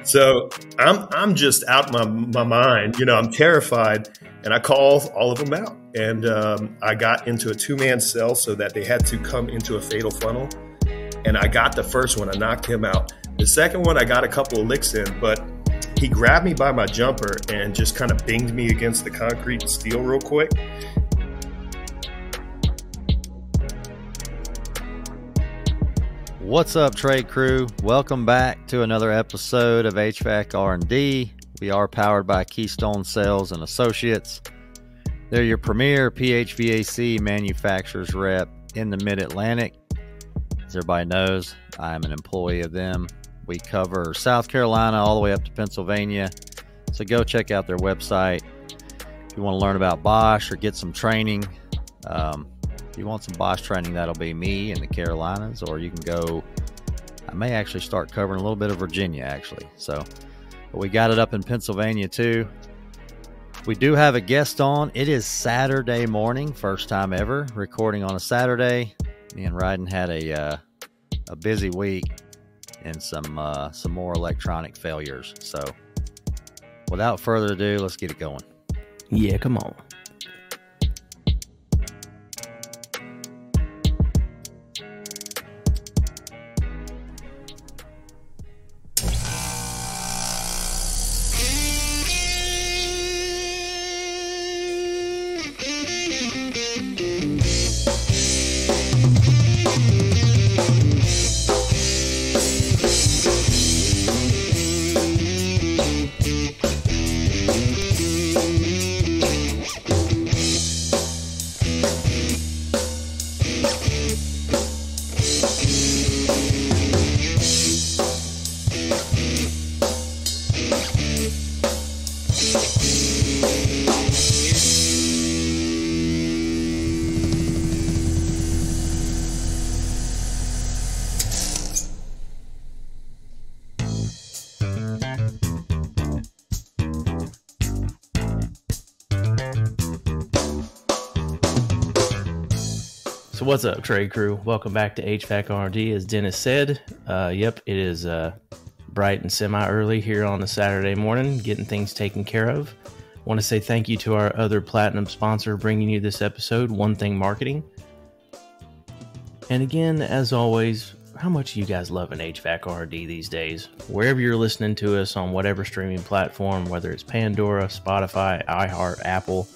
So I'm just out my mind. I'm terrified, and I call all of them out. And I got into a 2-man cell so that they had to come into a fatal funnel. And I got the first one. I knocked him out. The second one, I got a couple of licks in, but he grabbed me by my jumper and just kind of binged me against the concrete and steel real quick. What's up, trade crew? Welcome back to another episode of HVAC R&D. We are powered by Keystone Sales and Associates. They're your premier PHVAC manufacturers rep in the Mid-Atlantic. As everybody knows, I'm an employee of them. We cover South Carolina all the way up to Pennsylvania. So go check out their website. If you want to learn about Bosch or get some training, if you want some Bosch training, that'll be me in the Carolinas, or you can go, I may actually start covering a little bit of Virginia, actually. But we got it up in Pennsylvania, too. We do have a guest on. It is Saturday morning, first time ever, recording on a Saturday. Me and Rhydon had a busy week and some more electronic failures. So without further ado, let's get it going. Yeah, come on. So what's up, trade crew? Welcome back to HVAC R&D. As Dennis said, it is bright and semi-early here on a Saturday morning, getting things taken care of. I want to say thank you to our other platinum sponsor bringing you this episode, One Thing Marketing. And again, as always, how much you guys love an HVAC R&D these days. Wherever you're listening to us on whatever streaming platform, whether it's Pandora, Spotify, iHeart, Apple.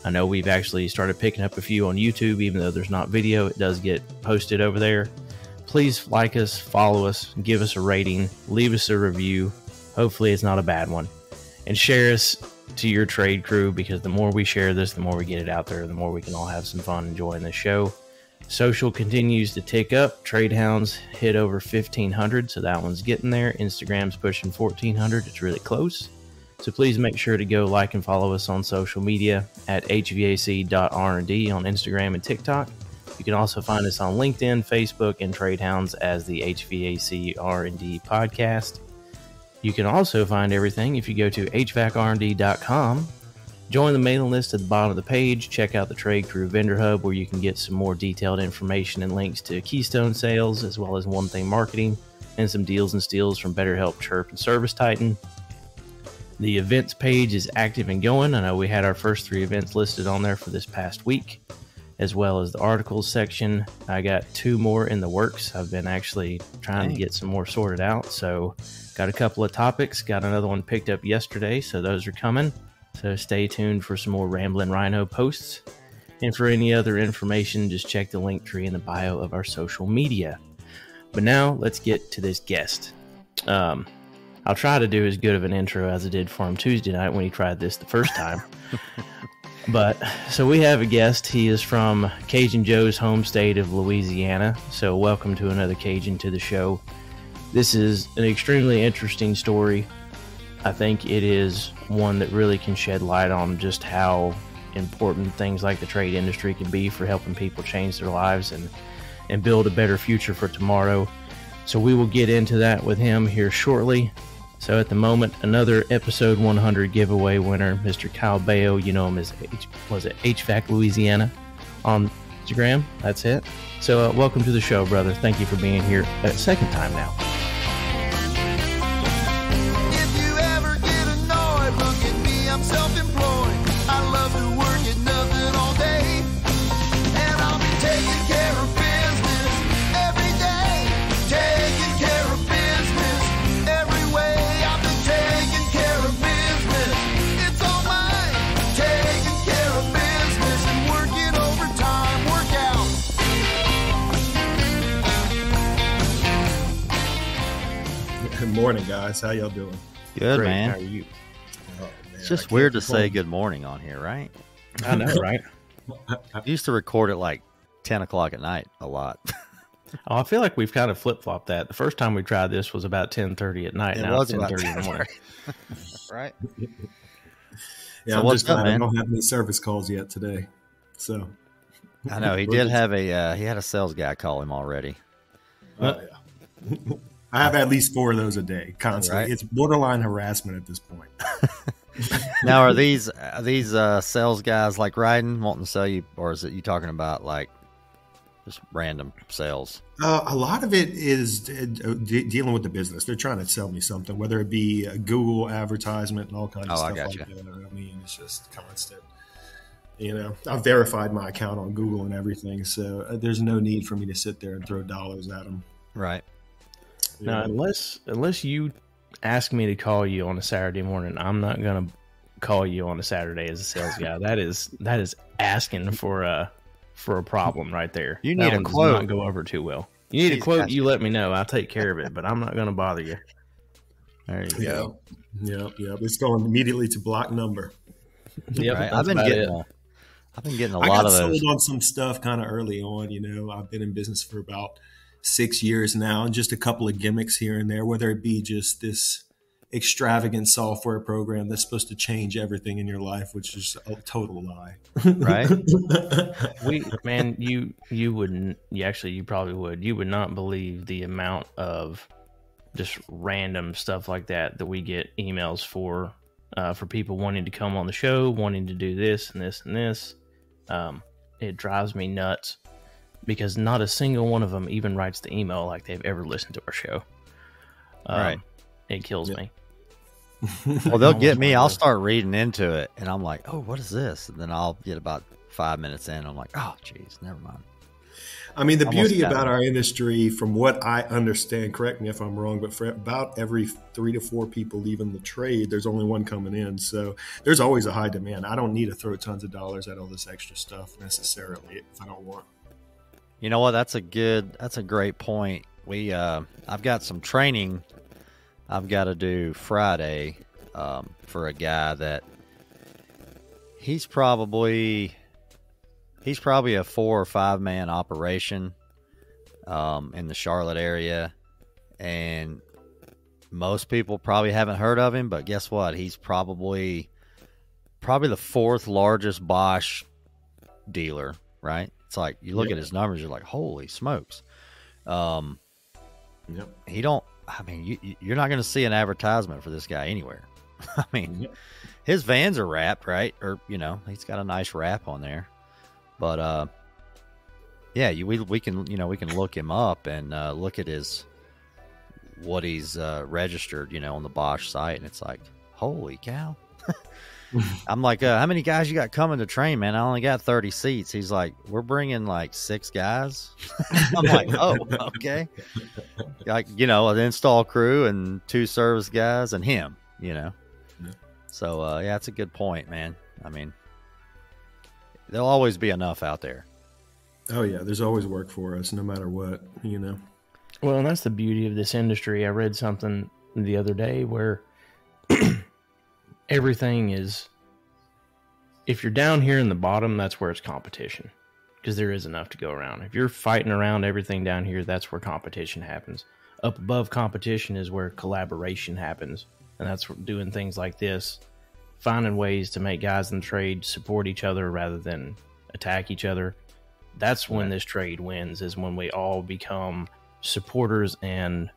I know we've actually started picking up a few on YouTube, even though there's not video, it does get posted over there. Please like us, follow us, give us a rating, leave us a review. Hopefully it's not a bad one. And share us to your trade crew, because the more we share this, the more we get it out there, the more we can all have some fun enjoying this show. Social continues to tick up. Trade Hounds hit over 1,500, so that one's getting there. Instagram's pushing 1,400. It's really close. So please make sure to go like and follow us on social media at hvac.rnd on Instagram and TikTok. You can also find us on LinkedIn, Facebook, and Trade Hounds as the HVAC R&D podcast. You can also find everything if you go to hvacrnd.com. Join the mailing list at the bottom of the page. Check out the Trade Crew Vendor Hub, where you can get some more detailed information and links to Keystone Sales, as well as One Thing Marketing, and some deals and steals from BetterHelp, Chirp, and Service Titan. The events page is active and going. I know we had our first 3 events listed on there for this past week, as well as the articles section. I got 2 more in the works. I've been actually trying to get some more sorted out. So got a couple of topics. Got another one picked up yesterday, so those are coming. So stay tuned for some more Ramblin' Rhino posts. And for any other information, just check the link tree in the bio of our social media. But now let's get to this guest. I'll try to do as good of an intro as I did for him Tuesday night when he tried this the first time. But so we have a guest. He is from Cajun Joe's home state of Louisiana. So welcome to another Cajun to the show. This is an extremely interesting story. I think it is one that really can shed light on just how important things like the trade industry can be for helping people change their lives and build a better future for tomorrow. So we will get into that with him here shortly. So at the moment, another episode 100 giveaway winner, Mr. Kyle Bayo. You know him as HVAC Louisiana on Instagram. That's it. So welcome to the show, brother. Thank you for being here a second time now. morning, guys. How y'all doing? Good, Great. man. How are you? Oh, man, It's just weird to say good morning on here, right? I know, right? I used to record at like 10 o'clock at night a lot. Oh, I feel like we've kind of flip-flopped that. The first time we tried this was about 10:30 at night. It Now was it's about 10:30 in the morning. Right? Yeah, So I'm what's just up, glad I man? don't have any service calls yet today. So I know he did have he had a sales guy call him already. yeah. I have at least 4 of those a day, constantly. Right. It's borderline harassment at this point. Now, are these sales guys like Rhydon wanting to sell you, or is it you talking about like just random sales? A lot of it is dealing with the business. They're trying to sell me something, whether it be a Google advertisement and all kinds of Oh, I stuff gotcha. like that. I mean, it's just constant. I've verified my account on Google and everything, so there's no need for me to sit there and throw dollars at them. Right. Now, unless you ask me to call you on a Saturday morning, I'm not going to call you on a Saturday as a sales guy. That is asking for a problem right there. You That need a one does quote. not go over too well. You need a Jeez, quote, gosh. you let me know. I'll take care of it, but I'm not going to bother you. There you go. Yeah. It's going immediately to block number. Yep, Right. that's I've been about getting it. I've been getting a I lot got of those. sold on some stuff kind of early on. I've been in business for about 6 years now, and just a couple of gimmicks here and there, whether it be just this extravagant software program that's supposed to change everything in your life, which is a total lie. Right. You probably would. You would not believe the amount of just random stuff like that we get emails for people wanting to come on the show, wanting to do this and this and this. It drives me nuts because not a single one of them even writes the email like they've ever listened to our show. Right. It kills me. Well, they'll get me. I'll start reading into it, and I'm like, "Oh, what is this?" And then I'll get about 5 minutes in. I'm like, "Oh, geez, never mind." I mean, the Almost beauty got about it. our industry, from what I understand, correct me if I'm wrong, but for about every 3 to 4 people leaving the trade, there's only one coming in. So there's always a high demand. I don't need to throw tons of dollars at all this extra stuff necessarily if I don't want. You know what? That's a great point. I've got some training I've got to do Friday for a guy that he's probably a 4 or 5 man operation in the Charlotte area, and most people probably haven't heard of him, but guess what? He's probably the 4th largest Bosch dealer, right? It's like you look at his numbers, you're like, holy smokes. You're not going to see an advertisement for this guy anywhere. I mean, his vans are wrapped, right? Or, he's got a nice wrap on there. But, we can look him up and look at what he's registered, on the Bosch site. And it's like, holy cow. I'm like, how many guys you got coming to train, man? I only got 30 seats. He's like, we're bringing like 6 guys. I'm like, oh, okay. Like, an install crew and 2 service guys and him, So, it's a good point, man. I mean, there'll always be enough out there. Oh, yeah. There's always work for us, no matter what, Well, and that's the beauty of this industry. I read something the other day where everything is, if you're down here in the bottom, that's where it's competition, because there is enough to go around. If you're fighting around everything down here, that's where competition happens. Up above competition is where collaboration happens, and that's doing things like this, finding ways to make guys in the trade support each other rather than attack each other. That's when this trade wins, is when we all become supporters and,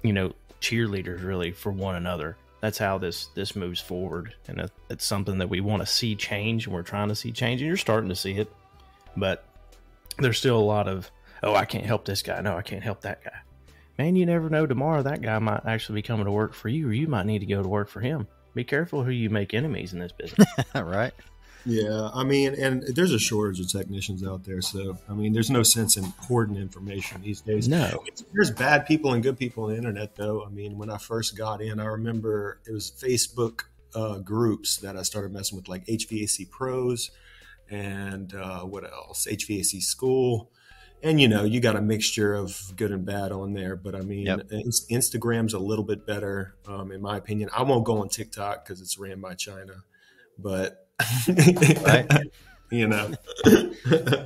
cheerleaders really for one another. That's how this moves forward, and it's something that we want to see change, and we're trying to see change, and you're starting to see it. But there's still a lot of, oh, I can't help this guy. No, I can't help that guy. Man, you never know. Tomorrow that guy might actually be coming to work for you, or you might need to go to work for him. Be careful who you make enemies in this business. Right? Yeah, I mean, and there's a shortage of technicians out there. So, I mean, there's no sense in hoarding information these days. No. There's bad people and good people on the internet, though. I mean, when I first got in, I remember it was Facebook groups that I started messing with, like HVAC Pros and what else? HVAC School. And, you got a mixture of good and bad on there. But I mean, Instagram's a little bit better, in my opinion. I won't go on TikTok because it's ran by China. But, Right.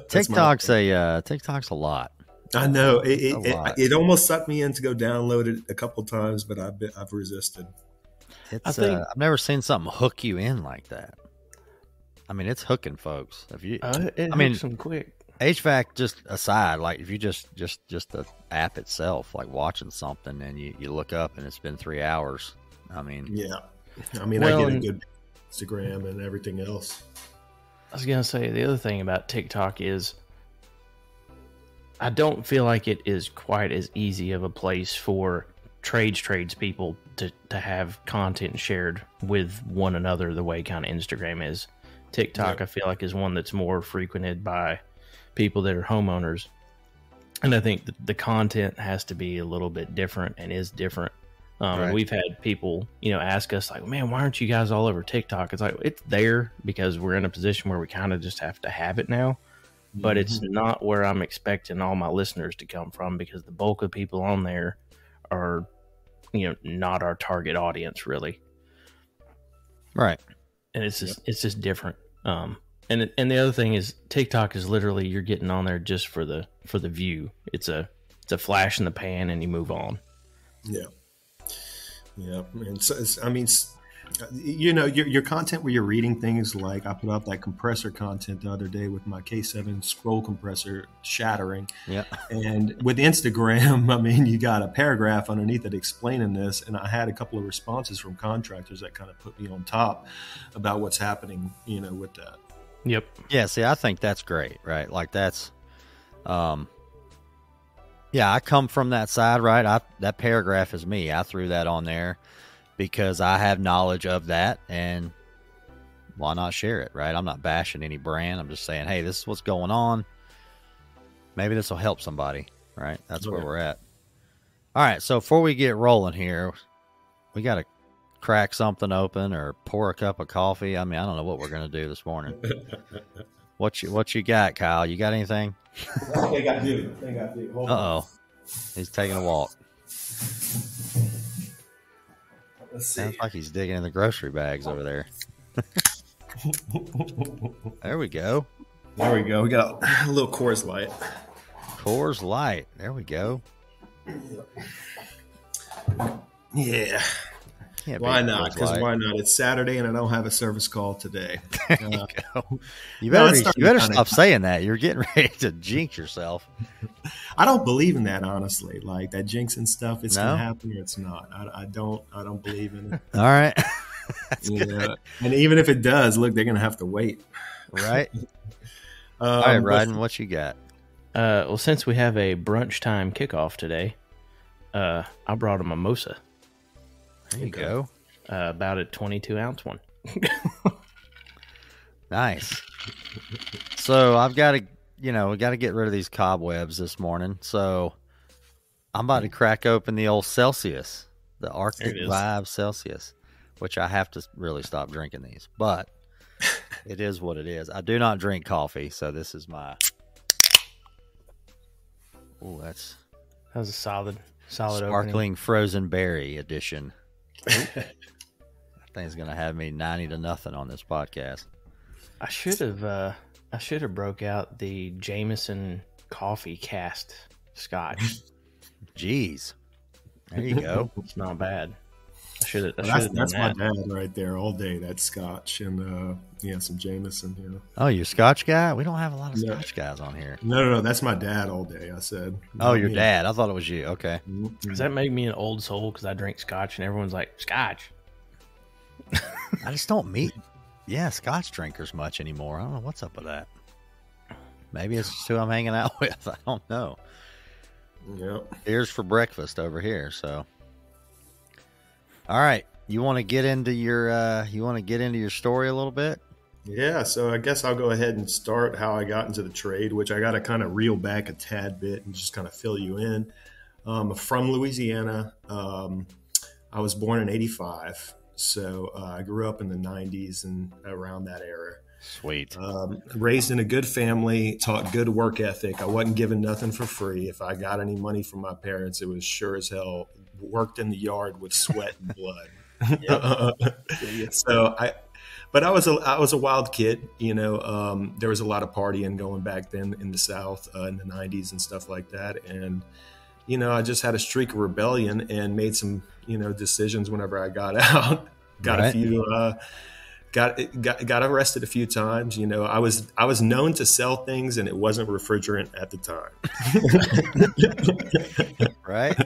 TikTok's TikTok's a lot. I know. It almost sucked me in to go download it a couple times, but I've resisted. I've never seen something hook you in like that. I mean, it's hooking folks. If you, hooks them quick. HVAC just aside, like if you just the app itself, like watching something and you look up and it's been 3 hours. I mean, I get a good Instagram and everything else. I was gonna say the other thing about TikTok is I don't feel like it is quite as easy of a place for tradespeople to have content shared with one another the way kind of Instagram is. TikTok, I feel like, is one that's more frequented by people that are homeowners. And I think the content has to be a little bit different and is different. And we've had people, ask us like, man, why aren't you guys all over TikTok? It's like, it's there because we're in a position where we kind of just have to have it now. But it's not where I'm expecting all my listeners to come from because the bulk of people on there are, not our target audience really. Right. And it's just different. And the other thing is TikTok is literally you're getting on there just for the view. It's a flash in the pan and you move on. Yeah. And so your content where you're reading things like I put out that compressor content the other day with my K7 scroll compressor shattering. Yeah. And with Instagram, you got a paragraph underneath it explaining this. And I had a couple of responses from contractors that kind of put me on top about what's happening, with that. Yep. Yeah. See, I think that's great, right? Like that's, I come from that side, right? That paragraph is me. I threw that on there because I have knowledge of that, and why not share it, right? I'm not bashing any brand. I'm just saying, hey, this is what's going on. Maybe this will help somebody, right? That's where we're at. All right, so before we get rolling here, we got to crack something open or pour a cup of coffee. I don't know what we're going to do this morning. What you got, Kyle? You got anything? They got to. Uh-oh. He's taking a walk. Let's see. Sounds like he's digging in the grocery bags over there. There we go. We got a little Coors Light. Coors Light. There we go. Yeah. Why not? Because why not? It's Saturday and I don't have a service call today. There you go. You better stop saying that. You're getting ready to jinx yourself. I don't believe in that, honestly. Like that jinxing stuff, it's going to happen or it's not. I don't believe in it. All right. And even if it does, look, they're going to have to wait. Right. All right, Rhydon, what you got? Well, since we have a brunch time kickoff today, I brought a mimosa. There you go. About a 22-ounce one. Nice. So I've got to, we got to get rid of these cobwebs this morning. So I'm about to crack open the old Celsius, the Arctic Vibe Celsius, which I have to really stop drinking these. But it is what it is. I do not drink coffee, so this is my. Oh, that was a solid sparkling opening. Frozen berry edition. That thing's gonna have me 90-0 on this podcast. I should have broke out the Jameson coffee cast scotch. Jeez, there you go. It's not bad. That's my dad right there all day. That scotch and some Jameson. Oh, you're a Scotch guy? We don't have a lot of Scotch guys on here. No, that's my dad all day. I said. Oh, your dad? I thought it was you. Okay. Does that make me an old soul because I drink Scotch and everyone's like Scotch? I just don't meet Scotch drinkers much anymore. I don't know what's up with that. Maybe it's just who I'm hanging out with. I don't know. Yep. Here's for breakfast over here. So. All right, you want to get into your story a little bit? Yeah, so I guess I'll go ahead and start how I got into the trade, which I got to kind of reel back a tad bit and just kind of fill you in. From Louisiana, I was born in '85, so I grew up in the '90s and around that era. Sweet. Raised in a good family, taught good work ethic. I wasn't given nothing for free. If I got any money from my parents, it was sure as hell worked in the yard with sweat and blood. But I was a wild kid. There was a lot of partying going back then in the South in the 90s and stuff like that. And, I just had a streak of rebellion and made some, decisions whenever I got out. Got a few, got arrested a few times. I was known to sell things and it wasn't refrigerant at the time. Right.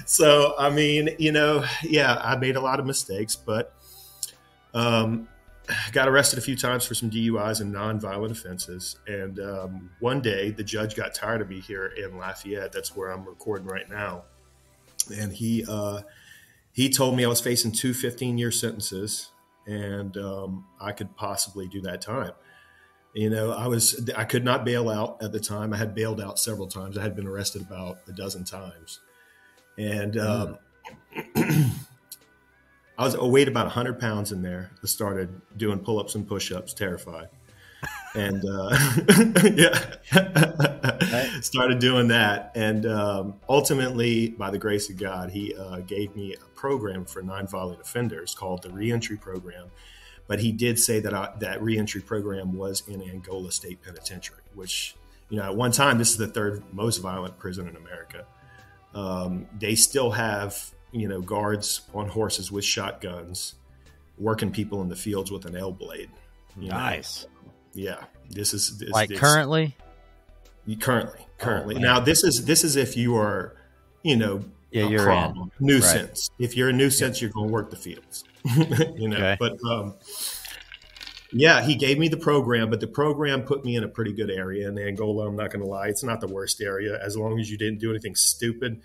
So, I made a lot of mistakes, but got arrested a few times for some DUIs and nonviolent offenses. And one day the judge got tired of me here in Lafayette. That's where I'm recording right now. And he told me I was facing 2 15-year sentences and I could possibly do that time. I could not bail out at the time. I had bailed out several times. I had been arrested about a dozen times. And I weighed about 100 pounds in there. I started doing pull-ups and push-ups, terrified. And started doing that. And ultimately, by the grace of God, he gave me a program for nonviolent offenders called the Reentry Program. But he did say that that reentry program was in Angola State Penitentiary, which, at one time, this is the third most violent prison in America. They still have, guards on horses with shotguns, working people in the fields with an L blade. Nice. Yeah. This is currently. Currently. Oh, now this is if you are, you're problem, nuisance. Right. If you're a nuisance, you're going to work the fields. Okay. But he gave me the program, but the program put me in a pretty good area in Angola. I'm not going to lie. It's not the worst area. As long as you didn't do anything stupid,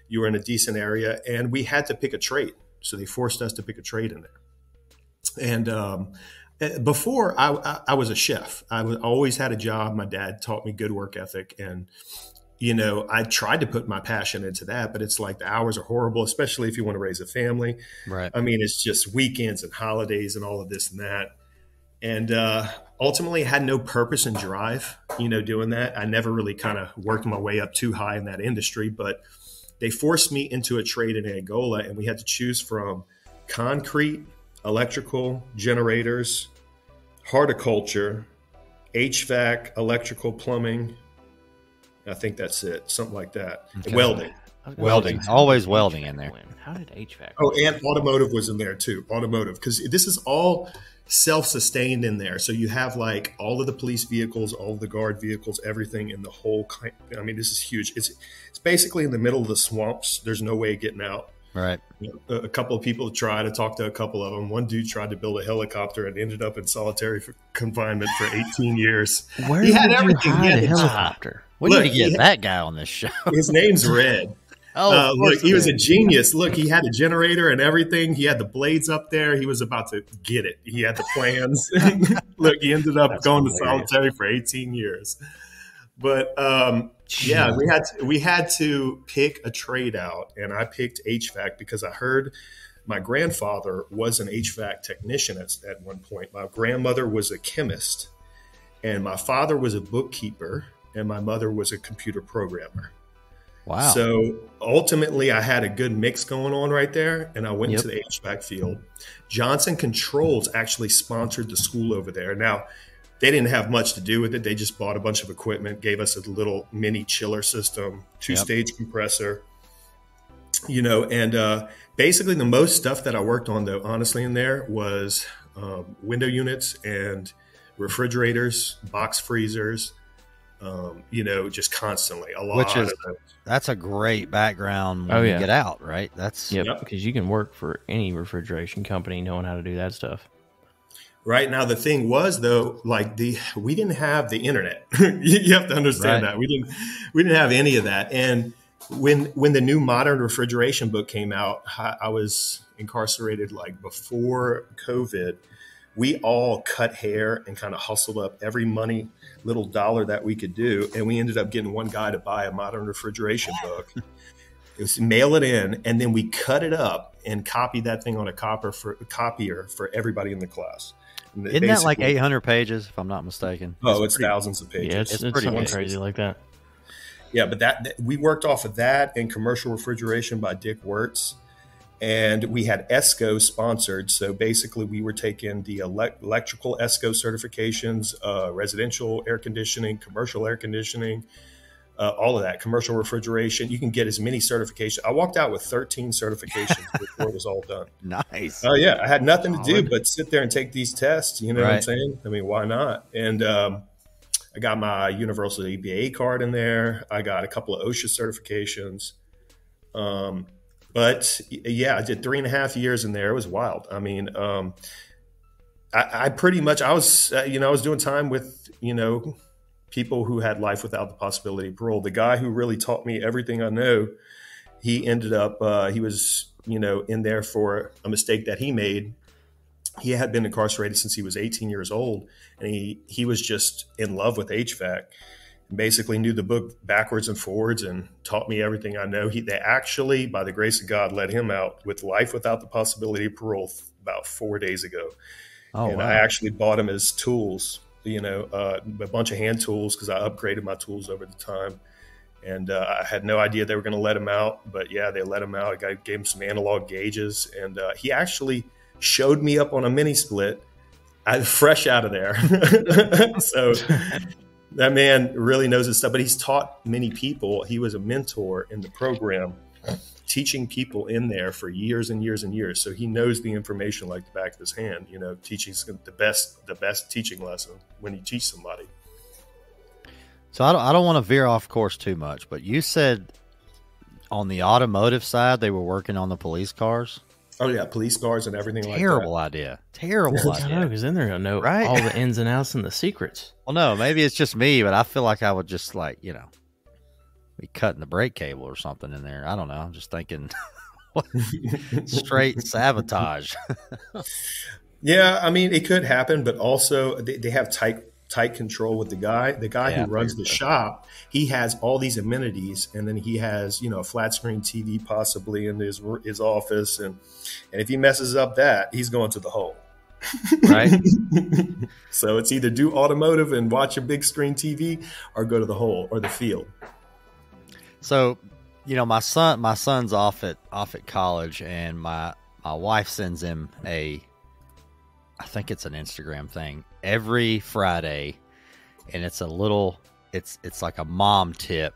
you were in a decent area. And we had to pick a trade. So they forced us to pick a trade in there. And before I was a chef. I always had a job. My dad taught me good work ethic. And, I tried to put my passion into that, but it's like the hours are horrible, especially if you want to raise a family. Right. I mean, it's just weekends and holidays and all of this and that. And ultimately had no purpose and drive, doing that. I never really kind of worked my way up too high in that industry, but they forced me into a trade in Angola and we had to choose from concrete, electrical, generators, horticulture, HVAC, electrical, plumbing. I think that's it. Something like that. Okay. Welding. Always welding in there. How did HVAC? Oh, and automotive was in there too. Automotive, because this is all self-sustained in there. So you have like all of the police vehicles, all of the guard vehicles, everything in the whole. I mean, this is huge. It's basically in the middle of the swamps. There's no way of getting out. Right. A couple of people tried to talk to a couple of them. One dude tried to build a helicopter and ended up in solitary confinement for 18 years. Where he had everything. He had a helicopter. We need to get that guy on this show. His name's Red. Look, he was a genius. Look, he had a generator and everything. He had the blades up there. He was about to get it. He had the plans. Look, he ended up going to solitary for 18 years. But we had to pick a trade out, and I picked HVAC because I heard my grandfather was an HVAC technician at one point. My grandmother was a chemist, and my father was a bookkeeper, and my mother was a computer programmer. Wow. So ultimately, I had a good mix going on right there, and I went into the HVAC field. Johnson Controls actually sponsored the school over there. Now, they didn't have much to do with it. They just bought a bunch of equipment, gave us a little mini chiller system, two-stage compressor, and basically the most stuff that I worked on, though, honestly, in there was window units and refrigerators, box freezers, just constantly a lot of those. That's a great background when you get out, right? That's because you can work for any refrigeration company knowing how to do that stuff. Right. Now, the thing was, though, we didn't have the internet. You have to understand that. We didn't have any of that. And when the new modern refrigeration book came out, I was incarcerated before COVID. We all cut hair and kind of hustled up every little dollar that we could do. And we ended up getting one guy to buy a modern refrigeration book. It was mail it in, and then we cut it up and copy that thing on a copier for everybody in the class. Isn't that like 800 pages, if I'm not mistaken? Oh, it's thousands of pages. Yeah, it's pretty something big. crazy like that. Yeah, but that we worked off of that and Commercial Refrigeration by Dick Wirtz. And we had ESCO sponsored. So basically we were taking the electrical ESCO certifications, residential air conditioning, commercial air conditioning, all of that, commercial refrigeration. You can get as many certifications. I walked out with 13 certifications before it was all done. Nice. Oh, yeah. I had nothing to do but sit there and take these tests. You know what I'm saying? I mean, why not? And I got my Universal EPA card in there. I got a couple of OSHA certifications. But yeah, I did 3.5 years in there. It was wild. I mean, I pretty much, I was doing time with, people who had life without the possibility of parole. The guy who really taught me everything I know, he ended up, he was, in there for a mistake that he made. He had been incarcerated since he was 18 years old, and he was just in love with HVAC. Basically knew the book backwards and forwards and taught me everything I know. They actually, by the grace of God, let him out with life without the possibility of parole about 4 days ago. Oh, and wow. I actually bought him his tools, a bunch of hand tools because I upgraded my tools over the time. And I had no idea they were going to let him out. But yeah, they let him out. I gave him some analog gauges. And he actually showed me up on a mini split. I was fresh out of there. So that man really knows his stuff, but he's taught many people. He was a mentor in the program, teaching people in there for years and years and years. So he knows the information like the back of his hand, teaching the best teaching lesson when you teach somebody. So I don't want to veer off course too much, but you said on the automotive side, they were working on the police cars. Oh yeah. Police cars and everything like that. Terrible idea. Terrible I idea. know, because then they're going to know Right? all the ins and outs and the secrets. Well, no, maybe it's just me, but I feel like I would just be cutting the brake cable or something in there. I don't know. I'm just thinking straight sabotage. Yeah. I mean, it could happen, but also they have tight control with the guy. The guy who runs the shop, he has all these amenities, and then he has, a flat screen TV possibly in his office. And if he messes up that, he's going to the hole. Right. So it's either do automotive and watch a big screen TV or go to the hole or the field. So, my son's off at college, and my wife sends him I think it's an Instagram thing every Friday, and it's it's like a mom tip.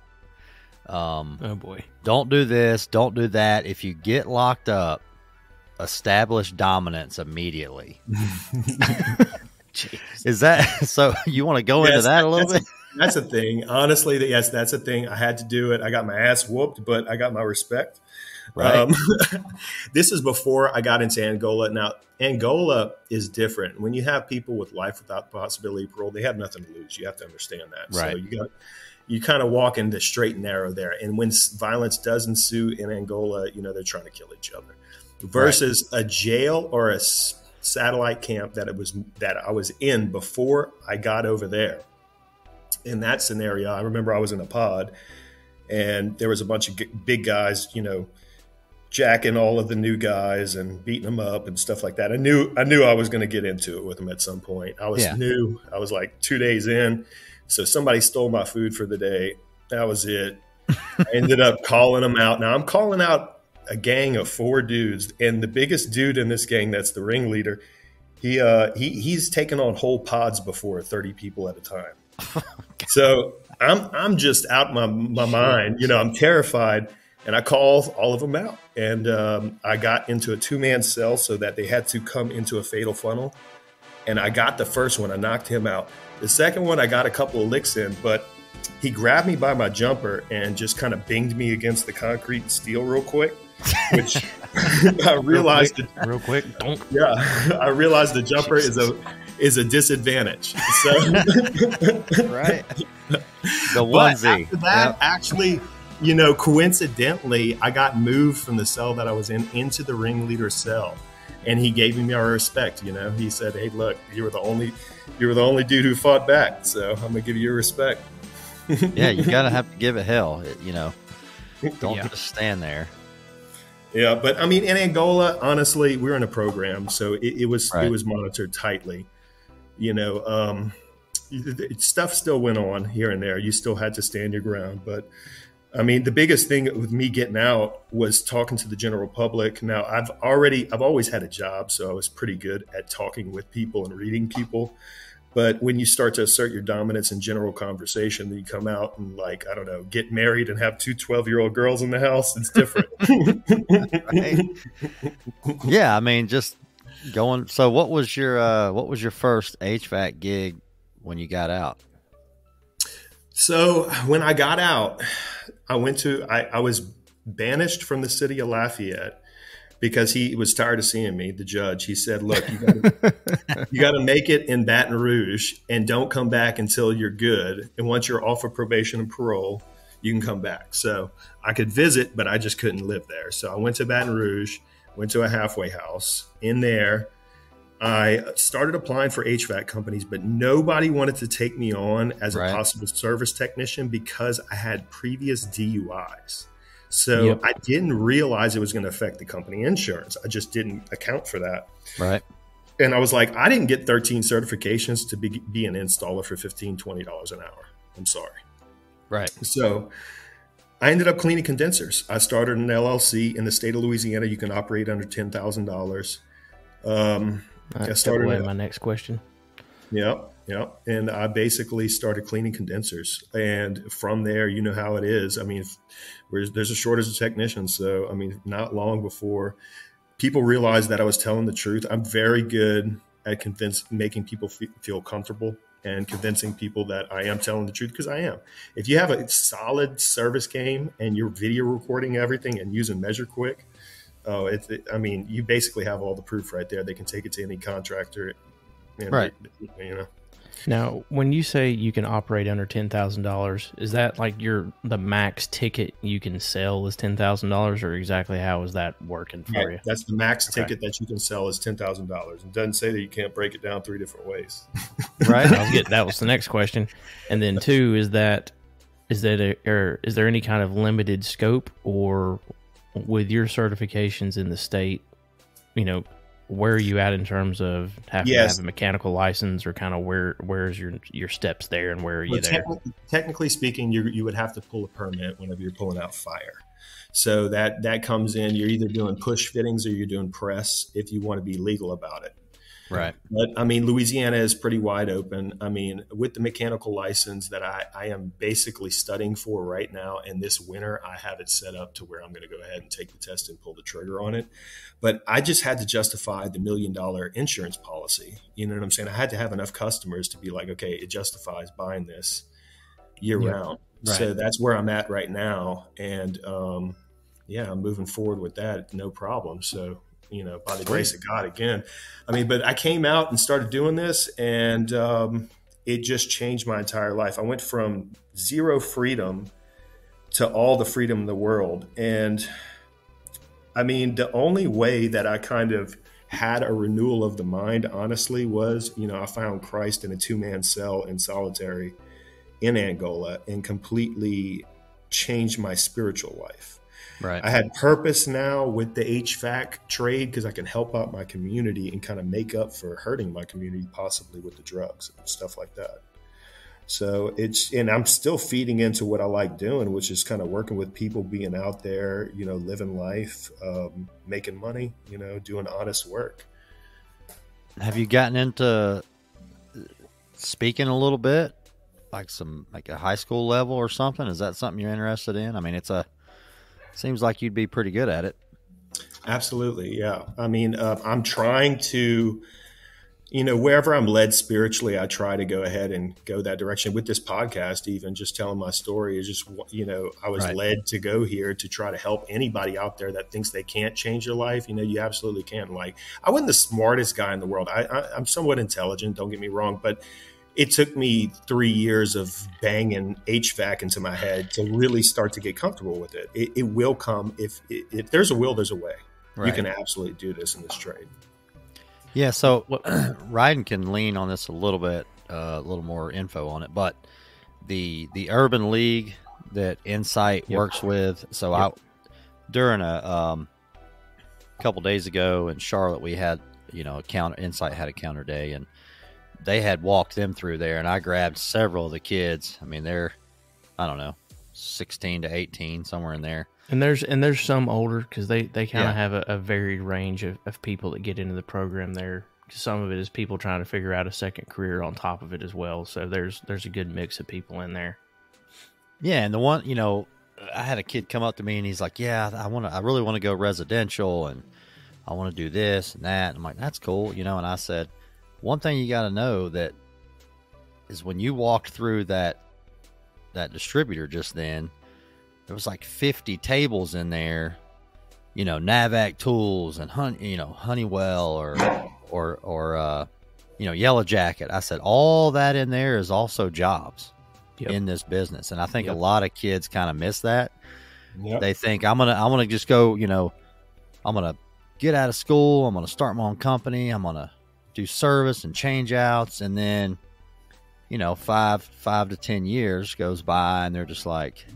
Oh boy. Don't do this, don't do that. If you get locked up, establish dominance immediately. Is that so? You want to go into that a little bit? That's a thing. Honestly, yes, that's a thing. I had to do it. I got my ass whooped, but I got my respect. Right. This is before I got into Angola. Now, Angola is different. When you have people with life without the possibility of parole, they have nothing to lose. You have to understand that. Right. So you kind of walk into straight and narrow there. And when violence does ensue in Angola, they're trying to kill each other. Versus a jail or a satellite camp that I was in before I got over there. In that scenario, I remember I was in a pod, and there was a bunch of big guys, jacking all of the new guys and beating them up and stuff like that. I knew I was going to get into it with them at some point. I was new. I was like 2 days in. So somebody stole my food for the day. That was it. I ended up calling them out. Now I'm calling out a gang of 4 dudes, and the biggest dude in this gang, that's the ringleader. He's taken on whole pods before, 30 people at a time. So I'm just out my mind. I'm terrified. And I called all of them out, and I got into a 2-man cell so that they had to come into a fatal funnel. And I got the first one. I knocked him out. The second one, I got a couple of licks in, but he grabbed me by my jumper and just kind of binged me against the concrete and steel real quick, which I realized real quick. Don't. Yeah, I realized the jumper is a disadvantage. So right, the onesie. After that, actually. Coincidentally, I got moved from the cell that I was in into the ringleader cell, and he gave me my respect. He said, "Hey, look, you were the only dude who fought back, so I'm gonna give you your respect." Yeah, you gotta have to give it hell. Don't just stand there. Yeah, but I mean, in Angola, honestly, we were in a program, so it was monitored tightly. you know, stuff still went on here and there. You still had to stand your ground. But I mean, the biggest thing with me getting out was talking to the general public. Now, I've always had a job, so I was pretty good at talking with people and reading people. But when you start to assert your dominance in general conversation, then you come out and, like, I don't know, get married and have two 12-year-old girls in the house. It's different. Yeah, I mean, just going. So, what was your first HVAC gig when you got out? So when I got out, I was banished from the city of Lafayette because he was tired of seeing me, the judge. He said, look, you got to make it in Baton Rouge and don't come back until you're good. And once you're off of probation and parole, you can come back. So I could visit, but I just couldn't live there. So I went to Baton Rouge, went to a halfway house. In there, I started applying for HVAC companies, but nobody wanted to take me on as a possible service technician because I had previous DUIs. So I didn't realize it was going to affect the company insurance. I just didn't account for that. Right. And I was like, I didn't get 13 certifications to be an installer for $15, $20 an hour. I'm sorry. Right. So I ended up cleaning condensers. I started an LLC in the state of Louisiana. You can operate under $10,000. I started away my next question. Yep. And I basically started cleaning condensers. And from there, you know how it is. I mean, there's a shortage of technicians. So, I mean, not long before people realized that I was telling the truth, I'm very good at making people feel comfortable and convincing people that I am telling the truth, because I am. If you have a solid service game and you're video recording everything and using Measure Quick, I mean, you basically have all the proof right there. They can take it to any contractor. Right. You know. Now, when you say you can operate under $10,000, is that like the max ticket you can sell is $10,000, or exactly how is that working for you? That's the max ticket that you can sell is $10,000. It doesn't say that you can't break it down 3 different ways. Right. That was the next question. And then 2, is there any kind of limited scope, or with your certifications in the state, you know, where are you at in terms of having to have a mechanical license, or kind of where's your steps there, and where are you there? Technically speaking, you would have to pull a permit whenever you're pulling out fire. So that comes in, you're either doing push fittings or you're doing press if you want to be legal about it. Right. But I mean, Louisiana is pretty wide open. I mean, with the mechanical license that I am basically studying for right now, and this winter I have it set up to where I'm going to go ahead and take the test and pull the trigger on it. But I just had to justify the $1 million insurance policy. You know what I'm saying? I had to have enough customers to be like, okay, it justifies buying this year round. Right. So that's where I'm at right now. And I'm moving forward with that. No problem. So, you know, by the grace of God again. I mean, but I came out and started doing this, and it just changed my entire life. I went from zero freedom to all the freedom in the world. And I mean, the only way that I kind of had a renewal of the mind, honestly, was, you know, I found Christ in a 2-man cell in solitary in Angola and completely changed my spiritual life. Right. I had purpose now with the HVAC trade because I can help out my community and kind of make up for hurting my community, possibly with the drugs and stuff like that. So and I'm still feeding into what I like doing, which is kind of working with people, being out there, you know, living life, making money, you know, doing honest work. Have you gotten into speaking a little bit, like a high school level or something? Is that something you're interested in? I mean, seems like you'd be pretty good at it. Absolutely. Yeah. I mean, I'm trying to, you know, wherever I'm led spiritually, I try to go ahead and go that direction. With this podcast, even just telling my story is just, you know, I was led to go here to try to help anybody out there that thinks they can't change their life. You know, you absolutely can. Like, I wasn't the smartest guy in the world. I'm somewhat intelligent, don't get me wrong, but it took me 3 years of banging HVAC into my head to really start to get comfortable with it. It will come. If there's a will, there's a way. Right. You can absolutely do this in this trade. Yeah, so Rhydon can lean on this a little bit, a little more info on it. But the Urban League that Insight works with, so during a couple days ago in Charlotte, we had, you know, Insight had a counter day, and they had walked them through there, and I grabbed several of the kids. I mean, they're, I don't know, 16 to 18, somewhere in there. And there's some older, because they kind of have a varied range of people that get into the program there. Some of it is people trying to figure out a second career on top of it as well. So there's a good mix of people in there. Yeah, and the one, I had a kid come up to me and he's like, "Yeah, I really want to go residential, and I want to do this and that." And I'm like, "That's cool," And I said, one thing you got to know that is when you walked through that distributor just then, there was like 50 tables in there, Navac tools and Honeywell or Yellow Jacket. I said, all that in there is also jobs in this business. And I think a lot of kids kind of miss that. Yep. They think I'm going to just go, I'm going to get out of school. I'm going to start my own company. I'm going to do service and change outs. And then, 5 to 10 years goes by and they're just like,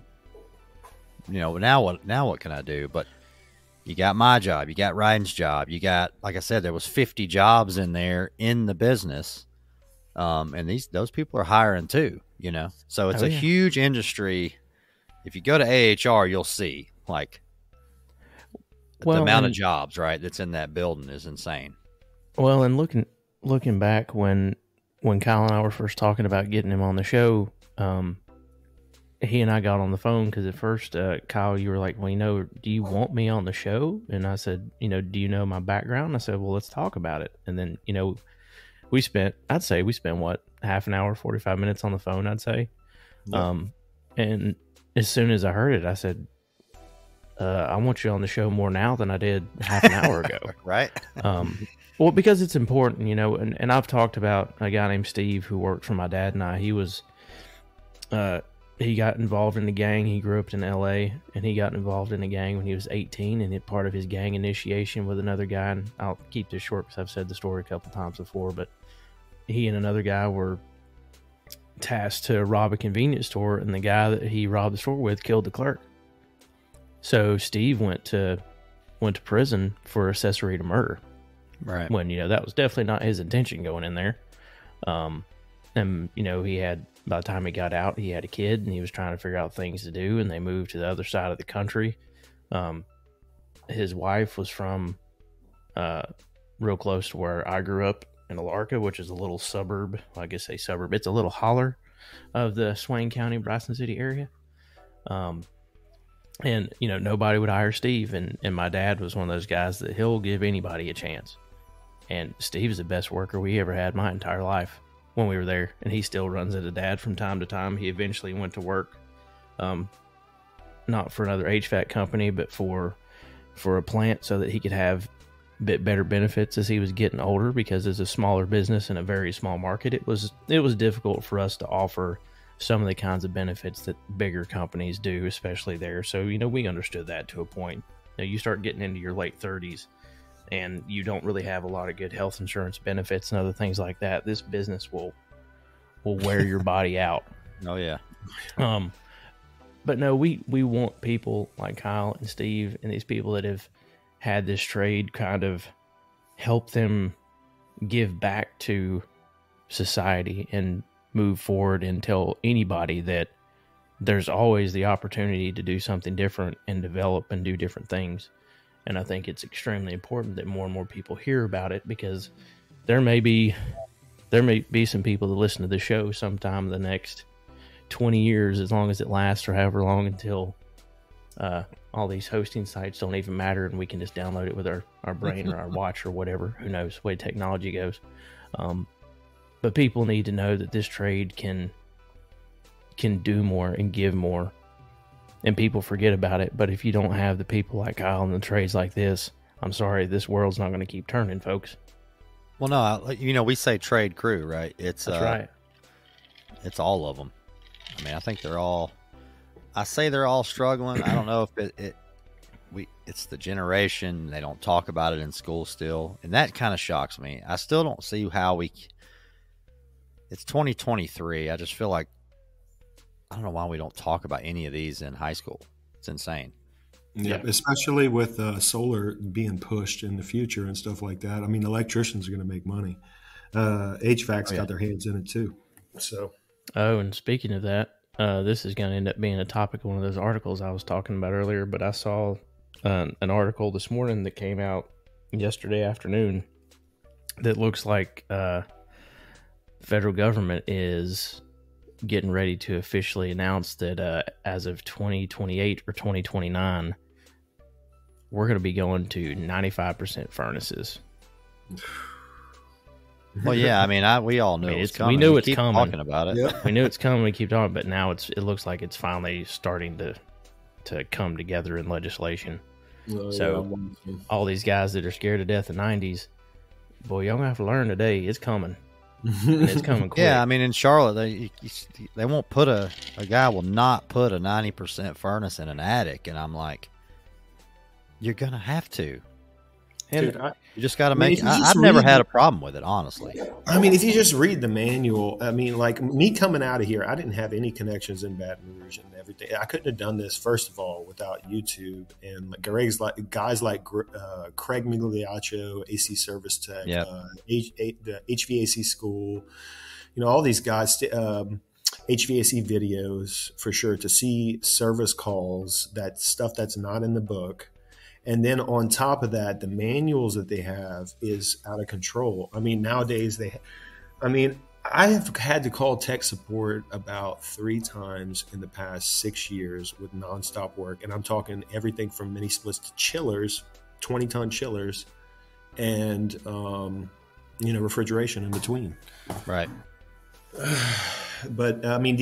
now what can I do? But you got my job, you got Ryan's job, you got, like I said, there was 50 jobs in there in the business. And those people are hiring too, so it's a huge industry. If you go to AHR, you'll see the amount of jobs, right, that's in that building is insane. Well, and looking back when Kyle and I were first talking about getting him on the show, he and I got on the phone because at first, Kyle, you were like, well, do you want me on the show? And I said, do you know my background? And I said, well, let's talk about it. And then, we spent what, half an hour, 45 minutes on the phone, I'd say. Yep. And as soon as I heard it, I said, I want you on the show more now than I did half an hour ago. Right. Well, because it's important, and I've talked about a guy named Steve who worked for my dad and I. He got involved in the gang. He grew up in LA, and he got involved in a gang when he was 18, and part of his gang initiation with another guy, and I'll keep this short because I've said the story a couple times before, but he and another guy were tasked to rob a convenience store, and the guy that he robbed the store with killed the clerk. So Steve went to prison for accessory to murder. Right. When, that was definitely not his intention going in there. And, he had, by the time he got out, he had a kid and he was trying to figure out things to do, and they moved to the other side of the country. His wife was from real close to where I grew up in Alarka, which is a little suburb. Well, I guess a suburb. It's a little holler of the Swain County, Bryson City area. And, nobody would hire Steve. And my dad was one of those guys that he'll give anybody a chance. And Steve is the best worker we ever had my entire life when we were there. And he still runs into Dad from time to time. He eventually went to work, not for another HVAC company, but for a plant so that he could have a bit better benefits as he was getting older, because as a smaller business in a very small market, it was difficult for us to offer some of the kinds of benefits that bigger companies do, especially there. So, we understood that to a point. You start getting into your late 30s and you don't really have a lot of good health insurance benefits and other things like that. This business will wear your body out. Oh yeah. But no, we want people like Kyle and Steve and these people that have had this trade kind of help them give back to society and move forward, and tell anybody that there's always the opportunity to do something different and develop and do different things. And I think it's extremely important that more and more people hear about it, because there may be some people that listen to the show sometime in the next 20 years, as long as it lasts, or however long, until all these hosting sites don't even matter and we can just download it with our brain or our watch or whatever. Who knows the way technology goes. But people need to know that this trade can do more and give more. And people forget about it. But if you don't have the people like Kyle and the trades like this, I'm sorry, this world's not going to keep turning, folks. Well, no, we say trade crew, right? That's right. It's all of them. I mean, I think they're all struggling. I don't know if it's the generation. They don't talk about it in school still. And that kind of shocks me. I still don't see how it's 2023. I just feel like, I don't know why we don't talk about any of these in high school. It's insane. Yeah, especially with solar being pushed in the future and stuff like that. I mean, electricians are going to make money. HVAC's Oh, yeah. got their hands in it too. So, Oh, and speaking of that, this is going to end up being a topic of one of those articles I was talking about earlier, but I saw an article this morning that came out yesterday afternoon that looks like federal government is getting ready to officially announce that as of 2028 or 2029, we're going to be going to 95% furnaces. Well, yeah, I mean, we all knew it was coming. We knew it's keep coming. Talking about it. Yep. We knew it's coming. We keep talking, but now it looks like it's finally starting to come together in legislation. So all these guys that are scared to death of 90s, boy, y'all gonna have to learn today. It's coming. And it's coming quick. Yeah, I mean, in Charlotte, they won't put a guy will not put a 90% furnace in an attic, and I'm like, you're gonna have to. Dude, You just got to make. I mean, I've never had a problem with it, honestly. I mean, if you just read the manual, I mean, like me coming out of here, I didn't have any connections in Baton Rouge and everything. I couldn't have done this, first of all, without YouTube and guys like Craig Migliaccio, AC Service Tech, Yep. The HVAC school, all these guys, HVAC videos for sure, to see service calls, that stuff that's not in the book. And then on top of that, the manuals that they have is out of control. I mean, nowadays I have had to call tech support about 3 times in the past 6 years with nonstop work. And I'm talking everything from mini splits to chillers, 20-ton chillers, and, refrigeration in between. Right. But I mean,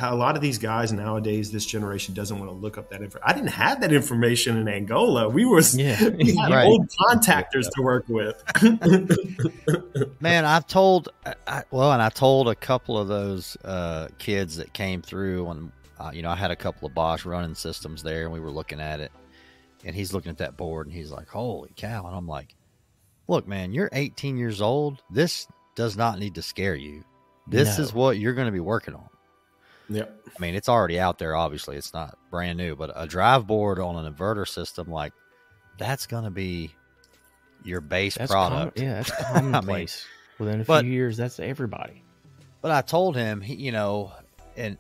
a lot of these guys nowadays, this generation doesn't want to look up that information. I didn't have that information in Angola. We had Right. old contactors to work with. Man, I told a couple of those kids that came through when I had a couple of Bosch running systems there, and we were looking at it, and he's looking at that board, and he's like, "Holy cow!" And I'm like, "Look, man, you're 18 years old. This does not need to scare you. This is what you're going to be working on." Yep. I mean, it's already out there. Obviously, it's not brand new, but a drive board on an inverter system, like, that's going to be your base product. That's commonplace. Within a few years, that's everybody. But I told him, and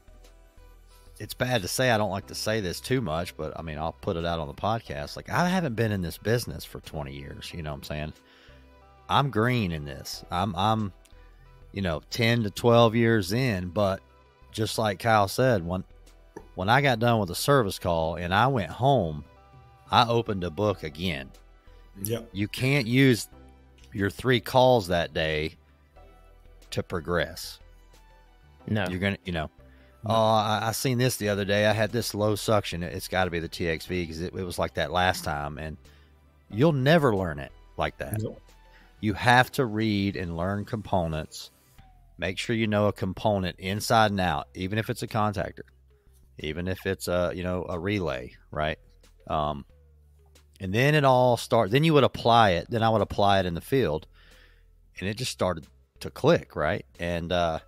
it's bad to say, I don't like to say this too much, but I mean, I'll put it out on the podcast. Like, I haven't been in this business for 20 years. You know what I'm saying? I'm green in this. I'm 10 to 12 years in, but just like Kyle said, when I got done with the service call and I went home, I opened a book again. Yep. You can't use your 3 calls that day to progress. No. You're going to, I seen this the other day. I had this low suction. It's got to be the TXV because it was like that last time, and you'll never learn it like that. Nope. You have to read and learn components. Make sure you know a component inside and out, even if it's a contactor, even if it's a relay, right? And then it all starts. Then you would apply it. Then I would apply it in the field, and it just started to click, right? And I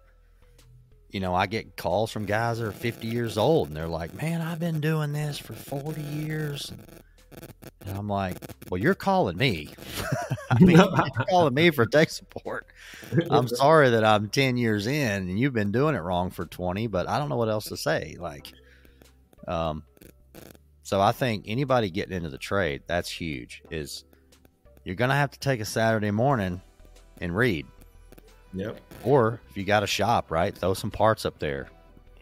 get calls from guys that are 50 years old, and they're like, "Man, I've been doing this for 40 years." And I'm like, "Well, you're calling me. I mean, you're calling me for tech support. I'm sorry that I'm 10 years in and you've been doing it wrong for 20, but I don't know what else to say." So I think anybody getting into the trade, that's huge, is you're going to have to take a Saturday morning and read. Yep. Or if you got a shop, right, throw some parts up there.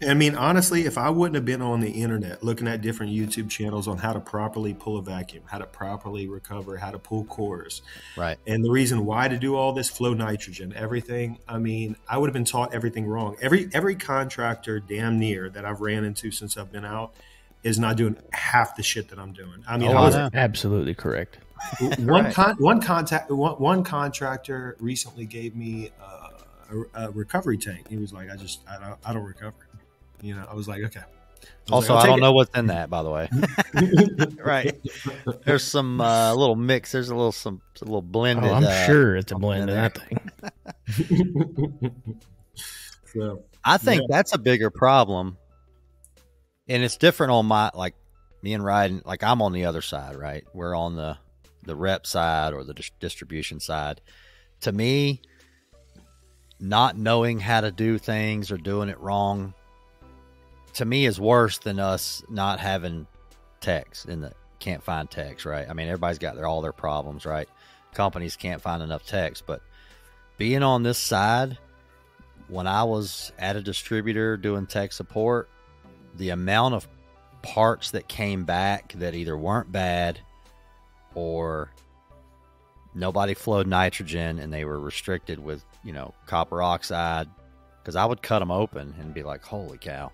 I mean, honestly, if I wouldn't have been on the internet looking at different YouTube channels on how to properly pull a vacuum, how to properly recover, how to pull cores, right, and the reason why to do all this, flow nitrogen, everything, I mean, I would have been taught everything wrong. Every contractor damn near that I've ran into since I've been out is not doing half the shit that I'm doing. I mean, absolutely correct. One contractor recently gave me a recovery tank. He was like, I don't recover. I was like, okay. Also, I don't know what's in that, by the way. Right. There's some little mix. There's a little blended. Oh, I'm sure it's a blend in that thing. So, I think that's a bigger problem. And it's different on me and Rhydon, like I'm on the other side, right? We're on the rep side or the distribution side. To me, not knowing how to do things or doing it wrong, to me, is worse than us not having techs can't find techs, right? I mean, everybody's got all their problems, right? Companies can't find enough techs, but being on this side, when I was at a distributor doing tech support, the amount of parts that came back that either weren't bad or nobody flowed nitrogen and they were restricted with, copper oxide, because I would cut them open and be like, holy cow.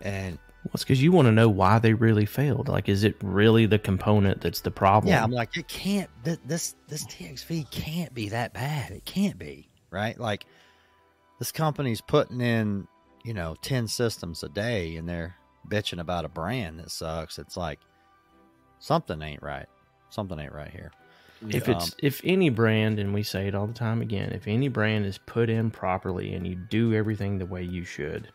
And well, it's because you want to know why they really failed. Like, is it really the component that's the problem? Yeah, I'm like, it can't, this TXV can't be that bad. It can't be, right? Like, this company's putting in, 10 systems a day and they're bitching about a brand that sucks. It's like, something ain't right. Something ain't right here. If any brand, and we say it all the time again, if any brand is put in properly and you do everything the way you should,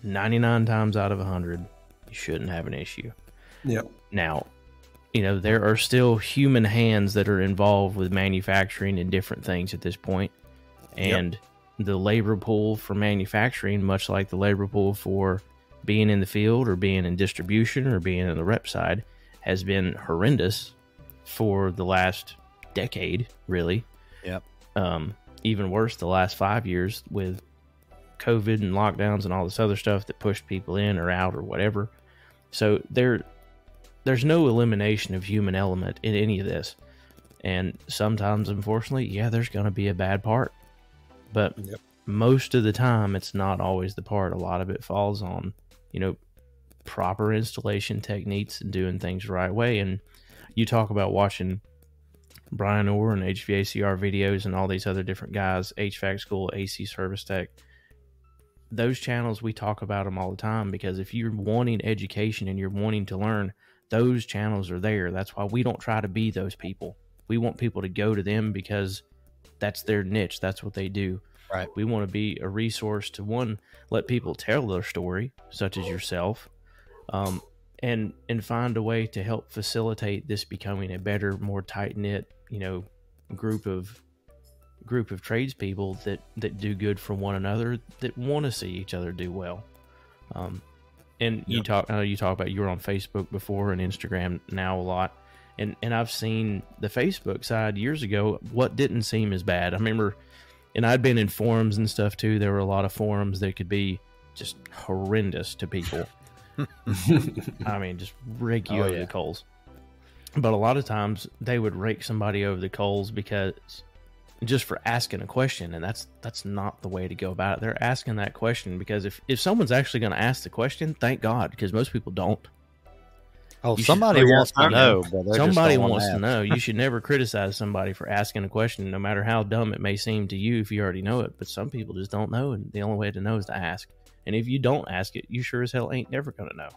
99 times out of 100, you shouldn't have an issue. Yep. Now, there are still human hands that are involved with manufacturing and different things at this point. And the labor pool for manufacturing, much like the labor pool for being in the field or being in distribution or being in the rep side, has been horrendous for the last decade, really. Yep. Even worse, the last 5 years with COVID and lockdowns and all this other stuff that pushed people in or out or whatever. So there's no elimination of human element in any of this. And sometimes, unfortunately, there's going to be a bad part. But most of the time, it's not always the part. A lot of it falls on, proper installation techniques and doing things the right way. And you talk about watching Brian Orr and HVACR videos and all these other different guys, HVAC school, AC service tech. Those channels, we talk about them all the time, because if you're wanting education and you're wanting to learn, those channels are there. That's why we don't try to be those people. We want people to go to them because that's their niche. That's what they do. Right. We want to be a resource to, one, let people tell their story, such as yourself, and find a way to help facilitate this becoming a better, more tight-knit, group of tradespeople that do good for one another, that want to see each other do well. And you talk about, you were on Facebook before and Instagram now a lot. And I've seen the Facebook side years ago, what didn't seem as bad. I remember, and I'd been in forums and stuff too. There were a lot of forums that could be just horrendous to people. I mean, just rake you over the coals. But a lot of times they would rake somebody over the coals because just for asking a question, and that's not the way to go about it. They're asking that question because if someone's actually going to ask the question, thank God, because most people don't. Oh, somebody wants to know. Somebody wants to know. You should never criticize somebody for asking a question, no matter how dumb it may seem to you if you already know it. But some people just don't know, and the only way to know is to ask. And if you don't ask it, you sure as hell ain't never going to know.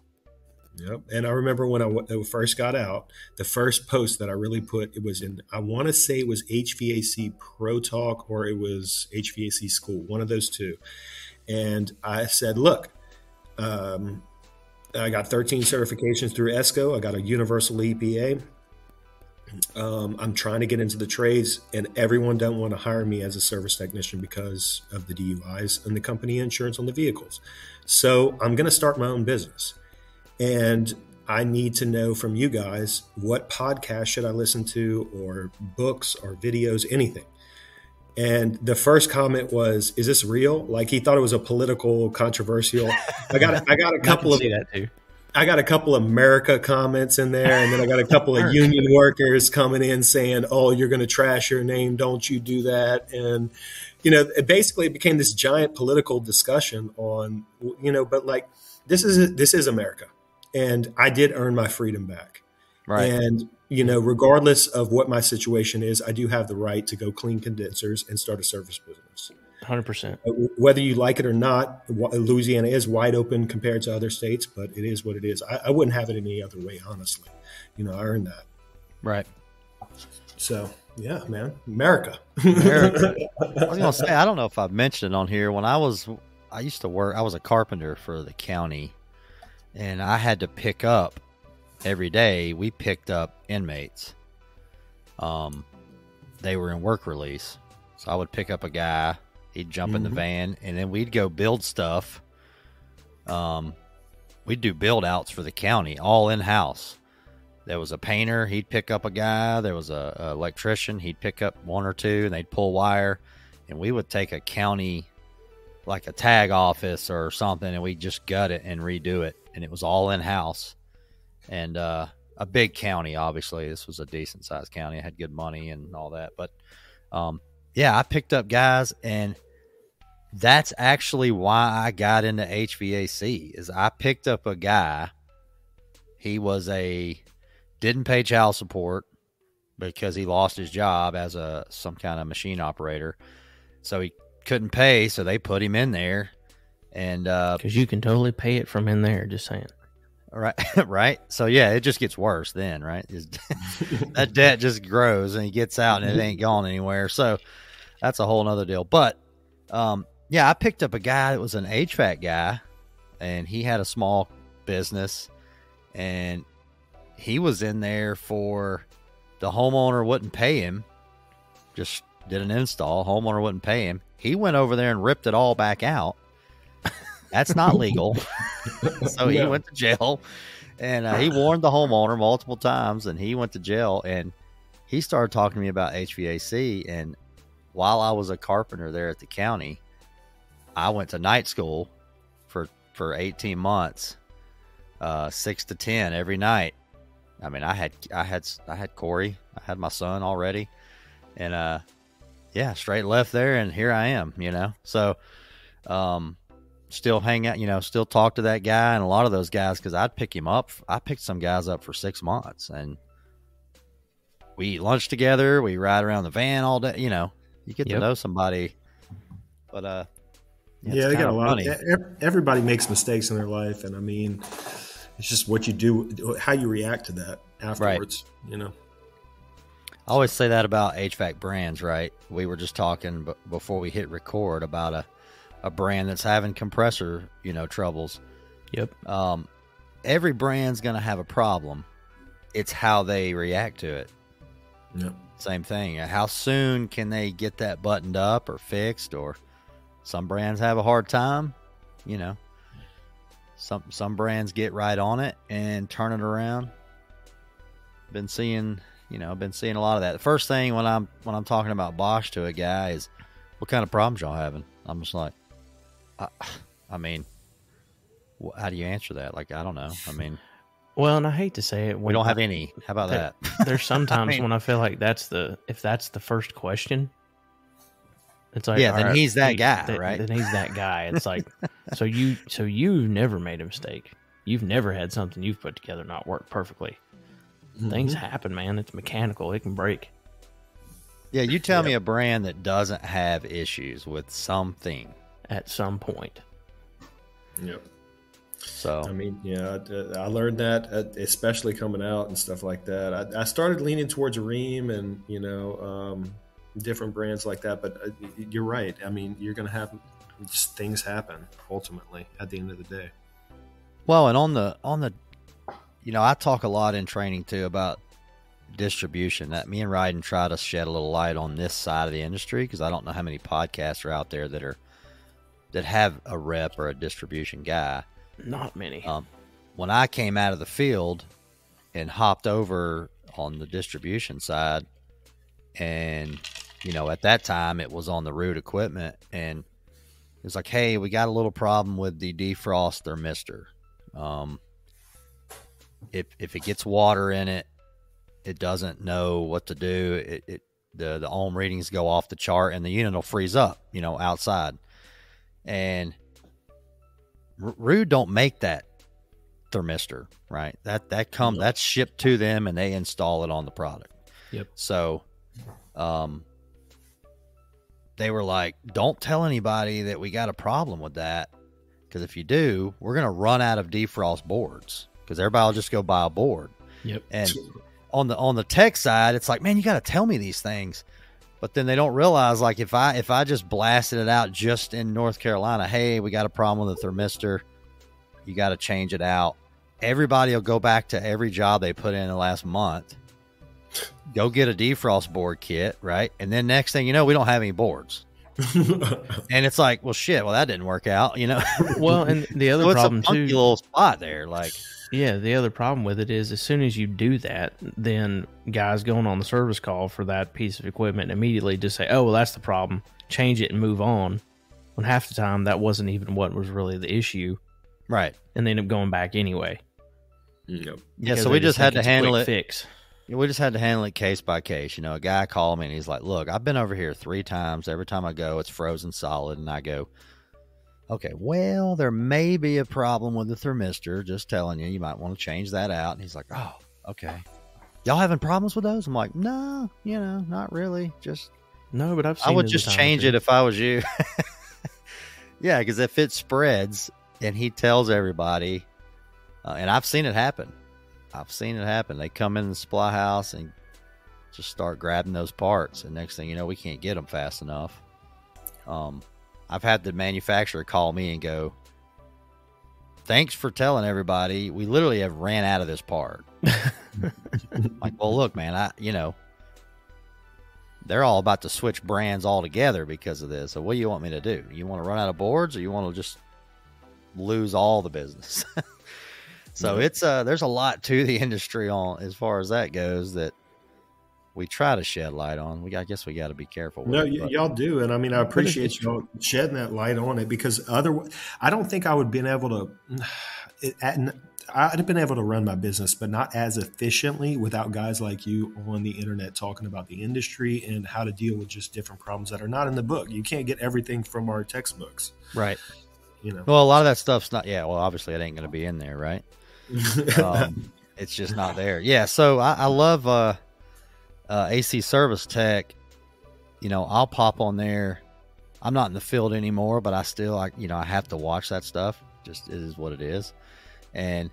Yep. And I remember when I first got out, the first post that I really put, it was in, I want to say it was HVAC Pro Talk or it was HVAC School, one of those two. And I said, look, I got 13 certifications through ESCO. I got a universal EPA. I'm trying to get into the trades, and everyone don't want to hire me as a service technician because of the DUIs and the company insurance on the vehicles. So I'm going to start my own business. And I need to know from you guys, what podcast should I listen to, or books or videos, anything. And the first comment was, is this real? Like, he thought it was a political controversial. I got a couple of that too. I got a couple of America comments in there, and then I got a couple of union workers coming in saying, oh, you're going to trash your name. Don't you do that. And, it basically became this giant political discussion on, but like, this is America. And I did earn my freedom back. Right. And, regardless of what my situation is, I do have the right to go clean condensers and start a service business. 100%. Whether you like it or not, Louisiana is wide open compared to other states, but it is what it is. I wouldn't have it any other way, honestly. I earned that. Right. So, yeah, man. America. I was going to say, I don't know if I've mentioned it on here. When I used to work, I was a carpenter for the county, and I had to pick up every day. We picked up inmates. They were in work release. So I would pick up a guy, he'd jump in the van, and then we'd go build stuff. We'd do build outs for the county, all in-house. There was a painter, he'd pick up a guy. There was a electrician, he'd pick up one or two, and they'd pull wire. And we would take a county, like a tag office or something, and we'd just gut it and redo it. And it was all in-house. And a big county, obviously. This was a decent-sized county. It had good money and all that. But, yeah, I picked up guys, and that's actually why I got into HVAC, is I picked up a guy. He was didn't pay child support because he lost his job as some kind of machine operator. So he couldn't pay, so they put him in there. And because you can totally pay it from in there, just saying. Right, right. So yeah, it just gets worse then, right? That debt just grows, and he gets out, and it ain't gone anywhere. So that's a whole nother deal. But yeah, I picked up a guy that was an HVAC guy, and he had a small business, and he was in there for the homeowner wouldn't pay him. Just did an install. Homeowner wouldn't pay him. He went over there and ripped it all back out. That's not legal. So he went to jail, and he warned the homeowner multiple times, and he went to jail. And he started talking to me about HVAC. And while I was a carpenter there at the county, I went to night school for 18 months, 6 to 10 every night. I mean, I had Corey, I had my son already, and yeah, straight left there, and here I am, So, still hang out, still talk to that guy and a lot of those guys, because I'd pick him up. I picked some guys up for 6 months, and we eat lunch together. We ride around the van all day. You get to know somebody. But yeah, they got a lot. Everybody makes mistakes in their life, and I mean, it's just what you do, how you react to that afterwards. Right. I always say that about HVAC brands, right? We were just talking before we hit record about a brand that's having compressor, troubles. Yep. Every brand's going to have a problem. It's how they react to it. Yep. Same thing. How soon can they get that buttoned up or fixed? Or some brands have a hard time, Some brands get right on it and turn it around. Been seeing a lot of that. The first thing when I'm talking about Bosch to a guy is, what kind of problems y'all having? I'm just like, I mean, how do you answer that? Like, I don't know. I mean, well, and I hate to say it, we don't have any. How about that? There's sometimes when I feel like if that's the first question, it's like, yeah, then he's that guy, right? Then he's that guy. It's like, so you've never made a mistake. You've never had something you've put together not work perfectly. Mm-hmm. Things happen, man. It's mechanical. It can break. Yeah, you tell me a brand that doesn't have issues with something at some point. Yep. So I mean, yeah, I learned that, especially coming out and stuff like that. I started leaning towards Ream and different brands like that. But you're right. I mean, you're going to have things happen ultimately at the end of the day. Well, and on the I talk a lot in training too about distribution. That me and Rhydon try to shed a little light on this side of the industry, because I don't know how many podcasts are out there that have a rep or a distribution guy. Not many. When I came out of the field and hopped over on the distribution side, and at that time it was on the root equipment, and it was like, hey, we got a little problem with the defrost thermistor. If it gets water in it, it doesn't know what to do. The ohm readings go off the chart, and the unit will freeze up, outside. And Rhyd don't make that thermistor, right? That's shipped to them, and they install it on the product. Yep. So, they were like, don't tell anybody that we got a problem with that, because if you do, we're going to run out of defrost boards, because everybody will just go buy a board. Yep. And on the tech side, it's like, man, you got to tell me these things. But then they don't realize, like, if I just blasted it out just in North Carolina, hey, we got a problem with the thermistor, you got to change it out. Everybody will go back to every job they put in the last month go get a defrost board kit, right? And then next thing you know, we don't have any boards. And it's like, well, shit, well, that didn't work out, you know? Well, and the other So problem it's a funky too, little spot there. Like, yeah, the other problem with it is as soon as you do that, then guys going on the service call for that piece of equipment immediately just say, oh, well, that's the problem. Change it and move on. When half the time that wasn't even what was really the issue. right. And they end up going back anyway. Yep. Yeah, Because so they we just had think to it's a handle quick it. Fix. We just had to handle it case by case. You know, a guy called me and he's like, look, I've been over here 3 times. Every time I go, it's frozen solid. And I go, okay, well, there may be a problem with the thermistor. Just telling you, you might want to change that out. And he's like, oh, okay. Y'all having problems with those? I'm like, no, you know, not really. Just, No, but I've seen I would it a just time or change two. it if I was you. Yeah, because if it spreads and he tells everybody, and I've seen it happen. They come in the supply house and just start grabbing those parts. And next thing you know, we can't get them fast enough. I've had the manufacturer call me and go, thanks for telling everybody. We literally have ran out of this part. Like, well, look, man, they're all about to switch brands altogether because of this. So what do you want me to do? You want to run out of boards, or you want to just lose all the business? So it's there's a lot to the industry on as far as that goes that we try to shed light on. I guess we got to be careful with No, it, y'all do, and I mean, I appreciate y'all shedding that light on it, because I don't think I would have been able to. I'd have been able to run my business, but not as efficiently without guys like you on the internet talking about the industry and how to deal with just different problems that are not in the book. You can't get everything from our textbooks, right? You know. Well, a lot of that stuff's not. Yeah, well, obviously it ain't going to be in there, right? It's just not there. Yeah, so I love AC Service Tech. You know, I'll pop on there. I'm not in the field anymore, but I have to watch that stuff. Just it is what it is. And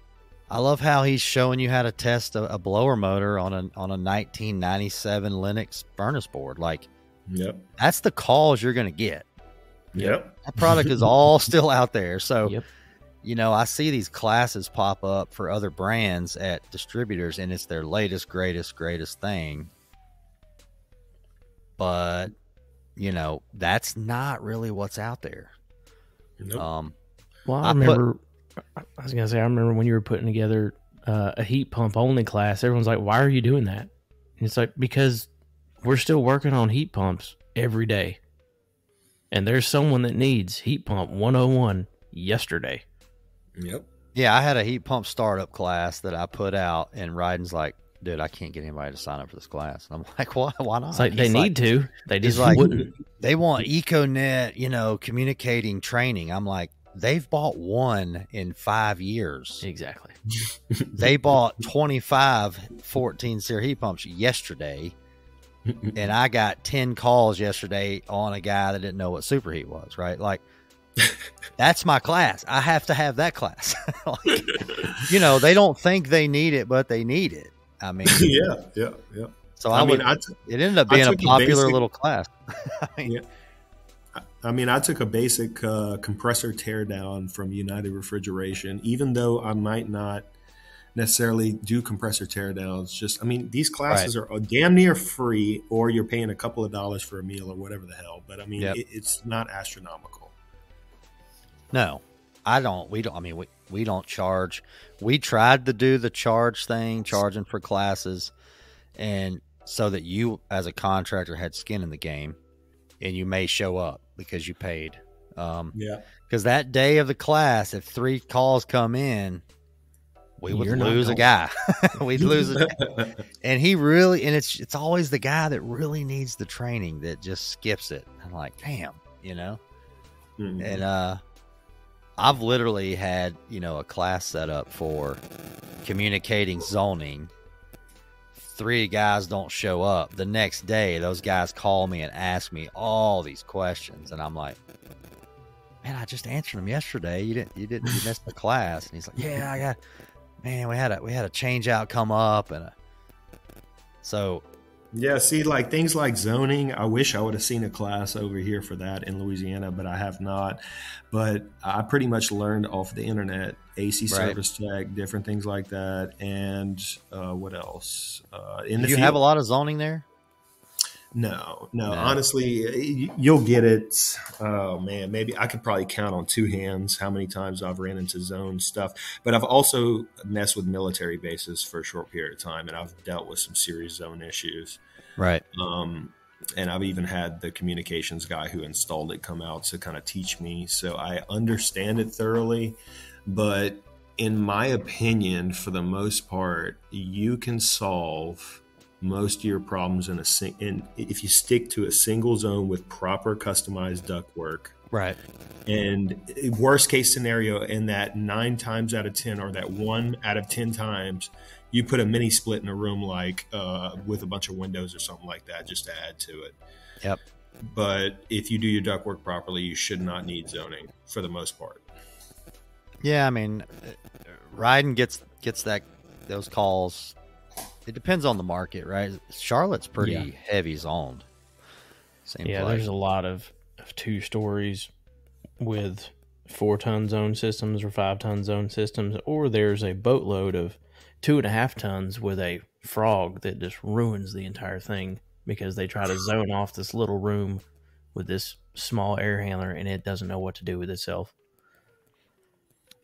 I love how he's showing you how to test a blower motor on a 1997 Linux furnace board. Like, Yep. That's the calls you're going to get. Yep. That product is all still out there. So, Yep. you know, I see these classes pop up for other brands at distributors, and it's their latest, greatest thing. But, you know, that's not really what's out there. Nope. Well, I was going to say, I remember when you were putting together a heat pump only class, everyone's like, why are you doing that? And it's like, because we're still working on heat pumps every day. And there's someone that needs heat pump 101 yesterday. Yep. Yeah, I had a heat pump startup class that I put out, and Rhydon's like, dude, I can't get anybody to sign up for this class. And I'm like, why not? It's like, they need to. They just like, wouldn't. They want EcoNet, you know, communicating training. I'm like, they've bought one in 5 years. Exactly. They bought 25 14-SEER heat pumps yesterday, and I got 10 calls yesterday on a guy that didn't know what superheat was, right? Like, that's my class. I have to have that class. Like, you know, they don't think they need it, but they need it. I mean, yeah. So it ended up being a popular little class. I mean, I took a basic compressor teardown from United Refrigeration, even though I might not necessarily do compressor teardowns. Just, I mean, these classes are damn near free, or you're paying a couple of dollars for a meal or whatever the hell. But I mean, it's not astronomical. No, I don't. We don't. I mean, we don't charge. We tried to do the charge thing, charging for classes, and so that you, as a contractor, had skin in the game, and you may show up because you paid. Because that day of the class, if 3 calls come in, we would lose a guy. We'd lose a guy. And he really, and it's always the guy that really needs the training that just skips it. I'm like, damn, you know? Mm-hmm. And I've literally had, you know, a class set up for communicating zoning. 3 guys don't show up. The next day, those guys call me and ask me all these questions, and I'm like, "Man, I just answered them yesterday. You missed the class." And he's like, "Yeah, we had a change out come up," and so Yeah, see, like things like zoning, I wish I would have seen a class over here for that in Louisiana, but I have not. But I pretty much learned off the internet, AC Right. service check, different things like that. And what else? In Do the you field. have a lot of zoning there? No. Honestly, you'll get it. Oh man, maybe I could probably count on two hands how many times I've ran into zone stuff. But I've also messed with military bases for a short period of time, and I've dealt with some serious zone issues. Right. And I've even had the communications guy who installed it come out to kind of teach me. So I understand it thoroughly. But in my opinion, for the most part, you can solve most of your problems if you stick to a single zone with proper customized ductwork. Right. And worst case scenario, in that 9 times out of 10, or that 1 out of 10 times, you put a mini split in a room, like with a bunch of windows or something like that, just to add to it. Yep. But if you do your ductwork properly, you should not need zoning for the most part. Yeah, I mean, Rhydon gets those calls. It depends on the market, right? Charlotte's pretty heavy zoned. There's a lot of 2 stories with 4-ton zone systems or 5-ton zone systems, or there's a boatload of 2.5 tons with a frog that just ruins the entire thing because they try to zone off this little room with this small air handler and it doesn't know what to do with itself.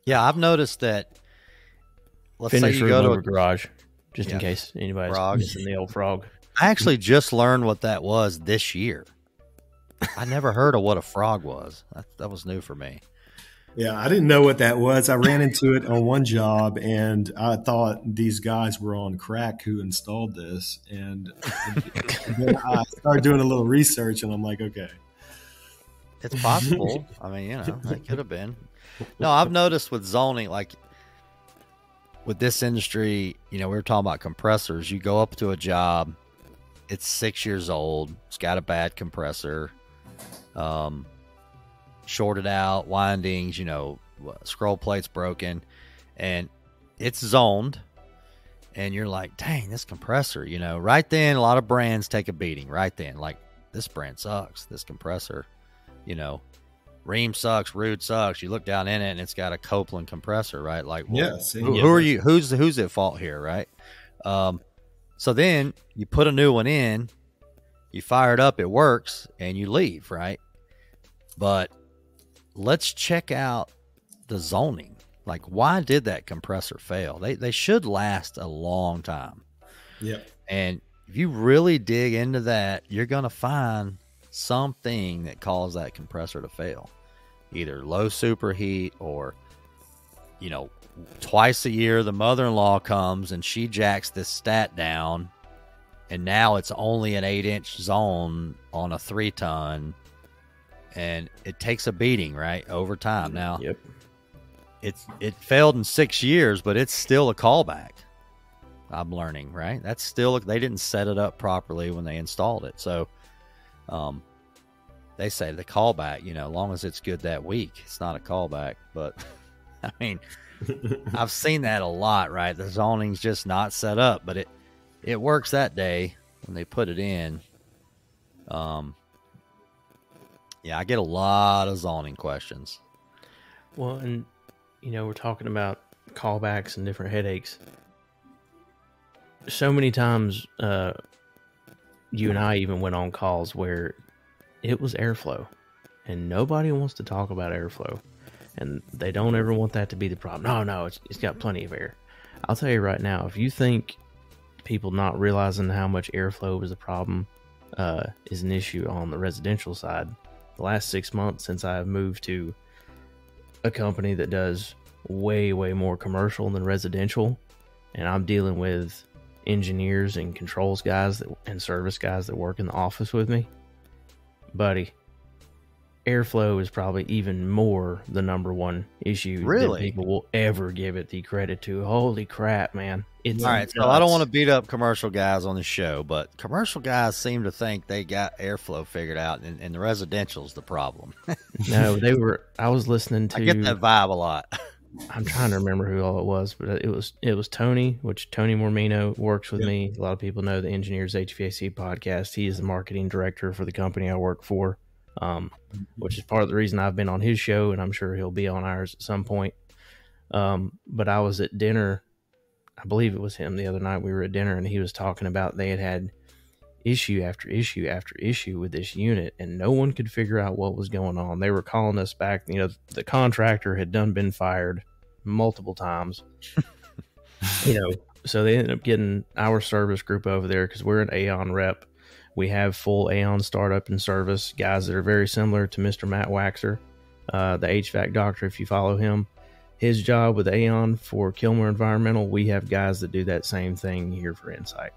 Yeah, I've noticed that. Let's Finish say you go to a garage, just in case anybody's missing the old frog. I actually just learned what that was this year. I never heard of what a frog was. That was new for me. Yeah, I didn't know what that was. I ran into it on one job, and I thought these guys were on crack who installed this. And then I started doing a little research, and I'm like, okay. It's possible. I mean, it could have been. No, I've noticed with zoning, like with this industry, we were talking about compressors. You go up to a job, it's 6 years old, it's got a bad compressor, shorted out, windings, scroll plate's broken, and it's zoned, and you're like, dang, this compressor, right then, a lot of brands take a beating right then. Like, this brand sucks, this compressor, Ream sucks, Rude sucks. You look down in it, and it's got a Copeland compressor, right? Like, well, who are you? Who's at fault here, right? So then you put a new one in, you fire it up, it works, and you leave, right? But let's check out the zoning. Like, why did that compressor fail? They should last a long time. Yeah. And if you really dig into that, you're gonna find something that caused that compressor to fail. Either low superheat or, twice a year the mother-in-law comes and she jacks this stat down, and now it's only an 8-inch zone on a 3-ton, and it takes a beating, right, over time. Now, yep, it failed in 6 years, but it's still a callback. I'm learning, right? That's still, they didn't set it up properly when they installed it. So, they say the callback, as long as it's good that week, it's not a callback. But I mean, I've seen that a lot, right? The zoning's just not set up, but it works that day when they put it in. I get a lot of zoning questions. Well, and we're talking about callbacks and different headaches. So many times, you and I even went on calls where it was airflow, and nobody wants to talk about airflow, and they don't ever want that to be the problem. No, it's got plenty of air. I'll tell you right now, if you think people not realizing how much airflow is a problem is an issue on the residential side, the last 6 months since I've moved to a company that does way more commercial than residential, and I'm dealing with engineers and controls guys and service guys that work in the office with me, buddy, airflow is probably even more the number one issue that people will ever give it the credit to. Holy crap, man. It's all right. So I don't want to beat up commercial guys on the show, but commercial guys seem to think they got airflow figured out, and the residential's the problem. No, I was listening to... I get that vibe a lot. I'm trying to remember who all it was, but it was Tony, which Tony Mormino works with me. A lot of people know the Engineers HVAC podcast. He is the marketing director for the company I work for, which is part of the reason I've been on his show, and I'm sure he'll be on ours at some point. But I was at dinner, I believe it was him the other night. We were at dinner, and he was talking about they had issue after issue after issue with this unit, and no one could figure out what was going on. They were calling us back. You know, the contractor had been fired multiple times. So they ended up getting our service group over there because we're an Aon rep. We have full Aon startup and service guys that are very similar to Mr. Matt Waxer, the HVAC doctor. If you follow him, his job with Aon for Kilmer Environmental, we have guys that do that same thing here for Insight.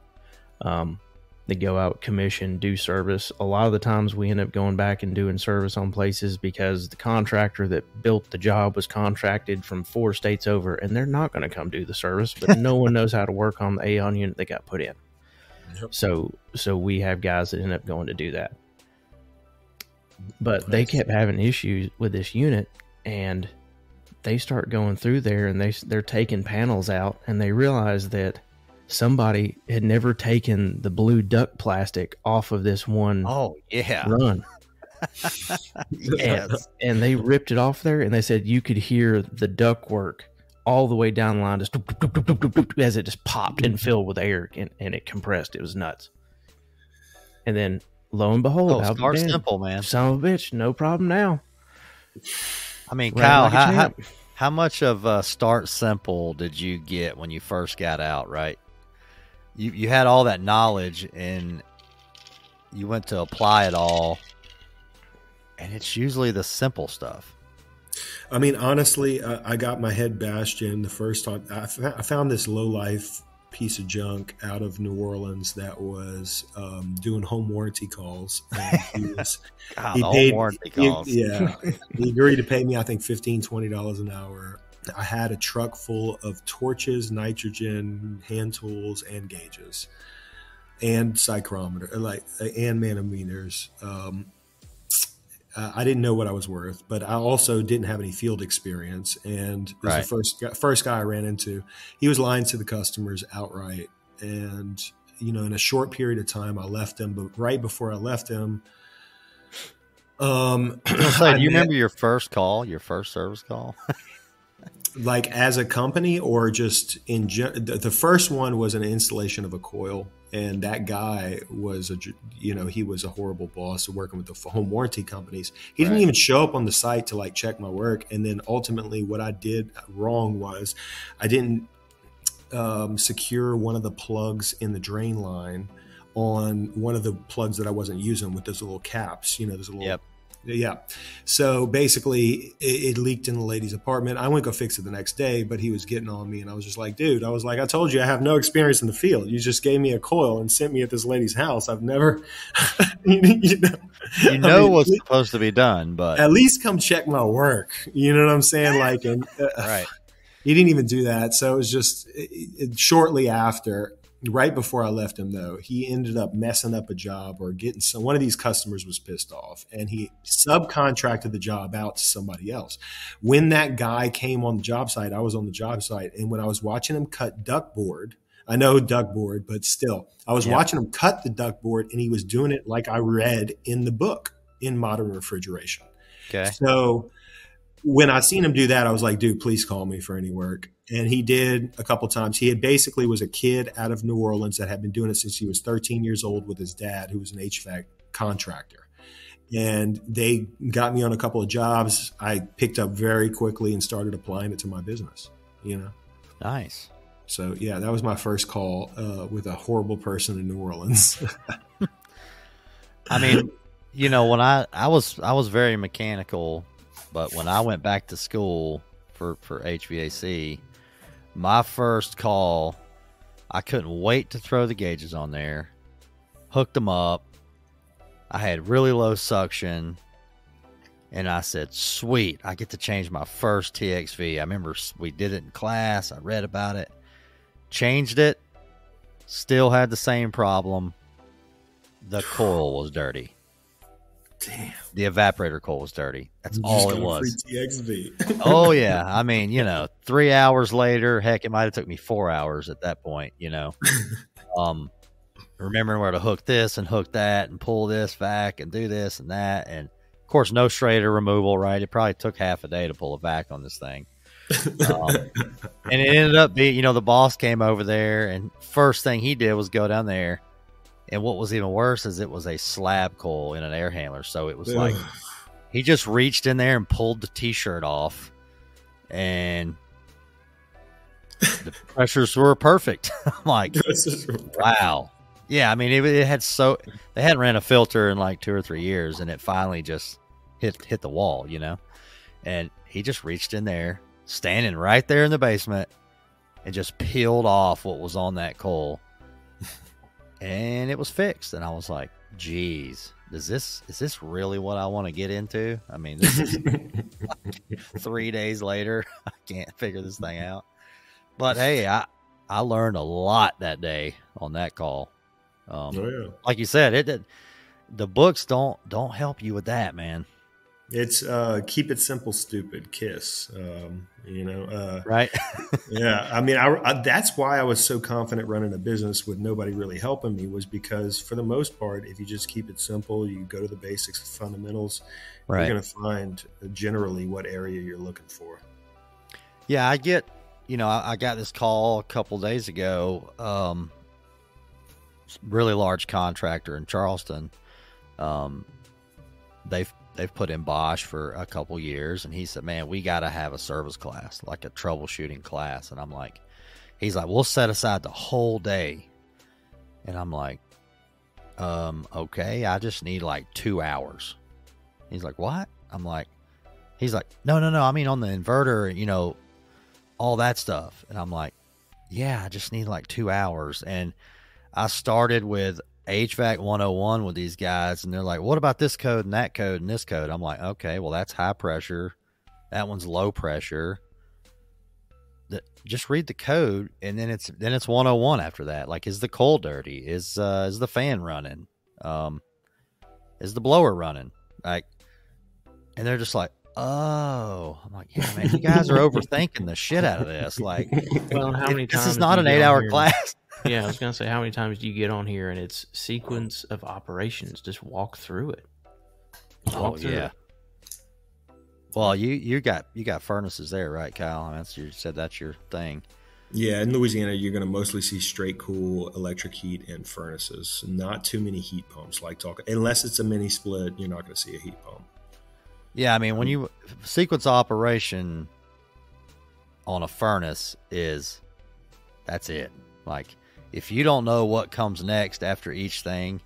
They go out, commission, do service. A lot of the times we end up going back and doing service on places because the contractor that built the job was contracted from 4 states over, and they're not going to come do the service, but no one knows how to work on the Aon unit that got put in. Yep. So we have guys that end up going to do that. But they kept having issues with this unit, and they start going through there, and they're taking panels out, and they realize that somebody had never taken the blue duct plastic off of this one run. Yes. And they ripped it off there, and they said you could hear the duct work all the way down the line just as it just popped and filled with air, and it compressed. It was nuts. And then lo and behold, start simple, man. Son of a bitch, no problem now. I mean, Kyle, how much of start simple did you get when you first got out, right? You had all that knowledge, and you went to apply it all, and it's usually the simple stuff. I mean, honestly, I got my head bashed in the first time. I found this low-life piece of junk out of New Orleans that was doing home warranty calls. And he agreed to pay me, I think, $15, $20 an hour. I had a truck full of torches, nitrogen, hand tools, and gauges, and psychrometer, and manometers. I didn't know what I was worth, but I also didn't have any field experience. And this is the first guy I ran into. He was lying to the customers outright. And, in a short period of time, I left him. But right before I left him, do you remember your first call, your first service call? Like as a company or just in the first one was an installation of a coil, and that guy was he was a horrible boss working with the home warranty companies. He didn't even show up on the site to check my work. And then ultimately what I did wrong was I didn't secure one of the plugs in the drain line on one of the plugs that I wasn't using with those little caps, those little Yeah. So basically it leaked in the lady's apartment. I went to go fix it the next day, but he was getting on me, and I was just like, dude, I told you I have no experience in the field. You just gave me a coil and sent me at this lady's house. I've never, what's supposed to be done, but at least come check my work. You know what I'm saying? Right. He didn't even do that. So it was just shortly after. Right before I left him, though, he ended up messing up a job or getting one of these customers was pissed off, and he subcontracted the job out to somebody else. When that guy came on the job site, I was on the job site, and when I was watching him cut duct board, I know duct board, but still, I was watching him cut the duct board, and he was doing it like I read in the book in Modern Refrigeration. Okay. So when I seen him do that, I was like, dude, please call me for any work. And he did a couple times. He had basically was a kid out of New Orleans that had been doing it since he was 13 years old with his dad, who was an HVAC contractor. And they got me on a couple of jobs. I picked up very quickly and started applying it to my business, Nice. So, yeah, that was my first call with a horrible person in New Orleans. I mean, when I was very mechanical, but when I went back to school for HVAC, my first call, I couldn't wait to throw the gauges on there, hooked them up. I had really low suction, and I said, sweet, I get to change my first TXV. I remember we did it in class. I read about it, changed it, still had the same problem. The coil was dirty. Damn. The evaporator coil was dirty. That's all it was. Free TXV. Oh yeah. I mean, 3 hours later, heck, it might have took me 4 hours at that point, remembering where to hook this and hook that and pull this back and do this and that. And of course, no Schrader removal, right? It probably took half a day to pull it back on this thing. And it ended up being, the boss came over there, and first thing he did was go down there. And what was even worse is it was a slab coil in an air handler. So it was like he just reached in there and pulled the T-shirt off, and the pressures were perfect. I'm like, wow. Yeah, I mean, it had they hadn't ran a filter in like 2 or 3 years, and it finally just hit the wall, And he just reached in there, standing right there in the basement, and just peeled off what was on that coil. And it was fixed, and I was like, geez, is this really what I want to get into? I mean, this is 3 days later. I can't figure this thing out. But hey, I learned a lot that day on that call. Like you said, the books don't help you with that, man. It's keep it simple, stupid, KISS. Right? Yeah, I mean, that's why I was so confident running a business with nobody really helping me, was because for the most part, if you just keep it simple, you go to the basics, fundamentals, right, you're going to find generally what area you're looking for. Yeah, I get. I got this call a couple days ago. Really large contractor in Charleston. They've put in Bosch for a couple years, and he said, man, we got to have a service class, like a troubleshooting class. And I'm like, he's like, we'll set aside the whole day. And I'm like, okay, I just need like 2 hours. He's like, what? He's like, no, I mean, on the inverter, all that stuff. And I'm like, yeah, I just need like 2 hours. And I started with HVAC 101 with these guys, and they're like, what about this code and that code and this code? I'm like, okay, well, that's high pressure. That one's low pressure. Just read the code, and then it's 101 after that. Like, is the coil dirty? Is the fan running? Is the blower running? Like, and they're just like, oh. I'm like, yeah, man, you guys are overthinking the shit out of this. Like, well, how many times this is not an 8-hour class. Yeah, I was going to say, how many times do you get on here and it's sequence of operations? Just walk through it. It. Well, you got furnaces there, right, Kyle? I mean, you said that's your thing. Yeah, in Louisiana, you're going to mostly see straight cool, electric heat, and furnaces. Not too many heat pumps. Unless it's a mini split, you're not going to see a heat pump. Yeah, I mean, when you sequence operation on a furnace that's it. Like, if you don't know what comes next after each thing,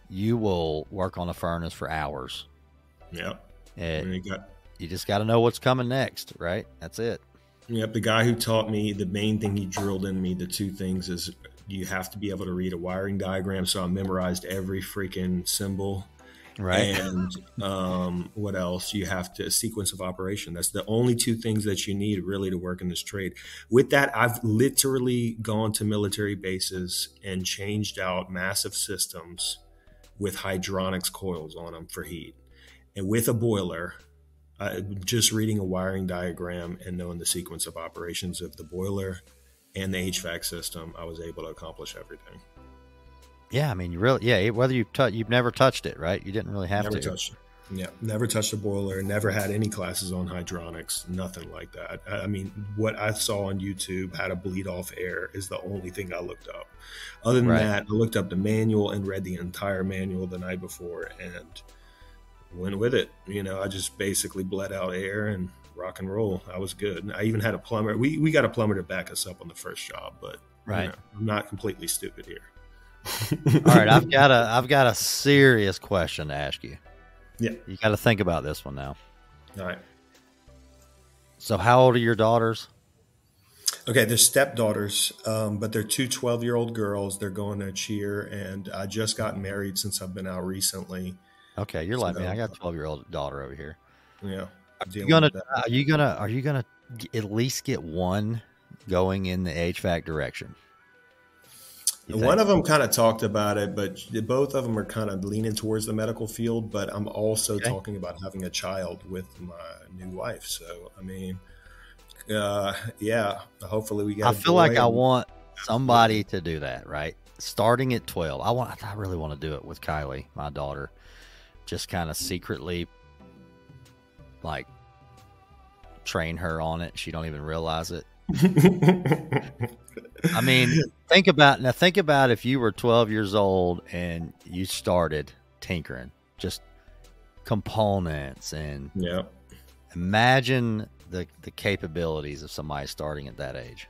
you will work on a furnace for hours. Yeah. You just got to know what's coming next, right? That's it. Yep. The guy who taught me, the main thing he drilled in me, the two things is you have to be able to read a wiring diagram. So I memorized every freaking symbol. Right. And what else? You have to sequence of operation. That's the only two things that you need really to work in this trade. With that, I've literally gone to military bases and changed out massive systems with hydronics coils on them for heat. And with a boiler, just reading a wiring diagram and knowing the sequence of operations of the boiler and the HVAC system, I was able to accomplish everything. Yeah, I mean, whether you've never touched it, right? You didn't really have to. Never touched it. Yeah, never touched a boiler, never had any classes on hydronics, nothing like that. I mean, what I saw on YouTube, how to bleed off air, is the only thing I looked up. Other than that, I looked up the manual and read the entire manual the night before and went with it. I just basically bled out air and rock and roll. I was good. I even had a plumber. We got a plumber to back us up on the first job, but I'm not completely stupid here. All right, I've got a serious question to ask you. Yeah, you got to think about this one now. All right. So, how old are your daughters? Okay, they're stepdaughters, but they're two 12-year-old girls. They're going to cheer, and I just got married since I've been out recently. Okay, you're like me. I got a 12-year-old daughter over here. Yeah. Are you gonna at least get one going in the HVAC direction? One of them kind of talked about it, but both of them are kind of leaning towards the medical field. But I'm also talking about having a child with my new wife. So, I mean, yeah, hopefully we get I feel like I want somebody to do that, right? Starting at 12. I really want to do it with Kylie, my daughter. Just kind of secretly, like, train her on it. She don't even realize it. I mean, think about if you were 12 years old and you started tinkering, just components, and imagine the capabilities of somebody starting at that age.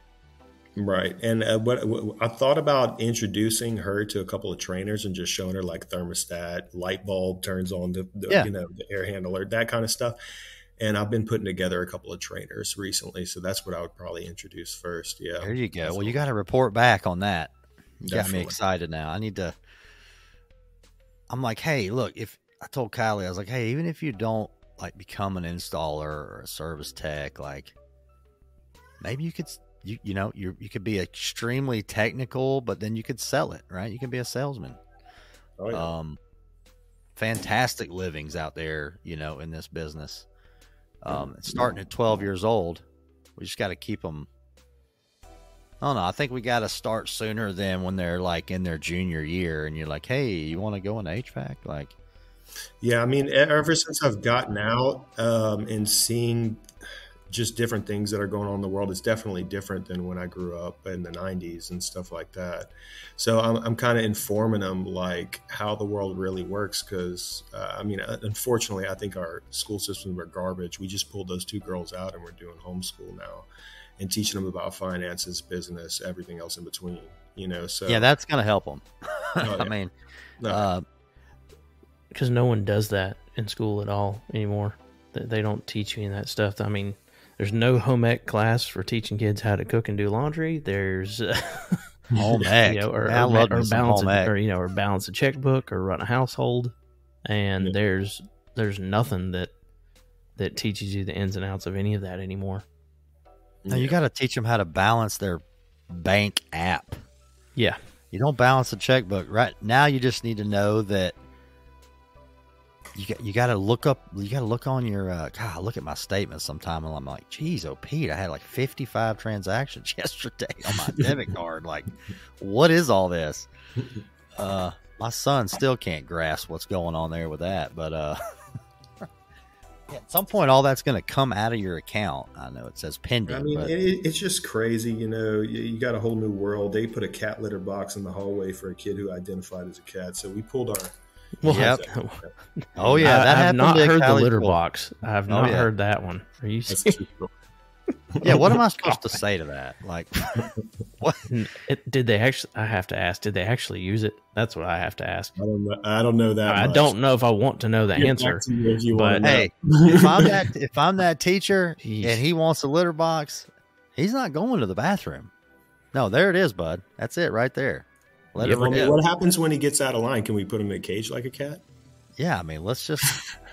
Right. And what I thought about introducing her to a couple of trainers and just showing her like thermostat, light bulb turns on, the air handler, that kind of stuff. And I've been putting together a couple of trainers recently. So that's what I would probably introduce first. Yeah. There you go. Definitely. Well, you got to report back on that. You got me excited now. I'm like, hey, look, if I told Kylie, I was like, hey, even if you don't like become an installer or a service tech, like maybe you could, you could be extremely technical, but then you could sell it, right? You can be a salesman. Oh, yeah. Fantastic livings out there, in this business. Starting at 12 years old, we just got to keep them. I don't know. I think we got to start sooner than when they're like in their junior year and you're like, hey, you want to go into HVAC? Like, yeah, I mean, ever since I've gotten out and seeing just different things that are going on in the world, it's definitely different than when I grew up in the 90s and stuff like that. So I'm kind of informing them like how the world really works. Cause I mean, unfortunately, I think our school systems are garbage. We just pulled those 2 girls out and we're doing homeschool now and teaching them about finances, business, everything else in between, so. Yeah, that's going to help them. Oh, yeah. I mean, because no one does that in school at all anymore. They don't teach you that stuff. I mean, there's no home ec class for teaching kids how to cook and do laundry. There's home ec, or balance a checkbook or run a household, and there's nothing that teaches you the ins and outs of any of that anymore. No, you got to teach them how to balance their bank app. Yeah, you don't balance a checkbook right now. You just need to know that. You got to look up. You got to look on your. God, I look at my statements sometime, and I'm like, "Geez, oh Pete, I had like 55 transactions yesterday on my debit card. Like, what is all this?" My son still can't grasp what's going on there with that. But at some point, all that's going to come out of your account. I know it says pending. I mean, but it's just crazy. You got a whole new world. They put a cat litter box in the hallway for a kid who identified as a cat. So we pulled our. Well, yep. Oh yeah, I have not heard the litter box. I have not heard that one. Are you serious? Yeah, what am I supposed to say to that? Like, what did they actually? I have to ask. Did they actually use it? That's what I have to ask. I don't know that. I don't know if I want to know the answer. But hey, if I'm that teacher and he wants a litter box, he's not going to the bathroom. No, there it is, bud. That's it right there. What happens when he gets out of line? Can we put him in a cage like a cat? Yeah, I mean, let's just.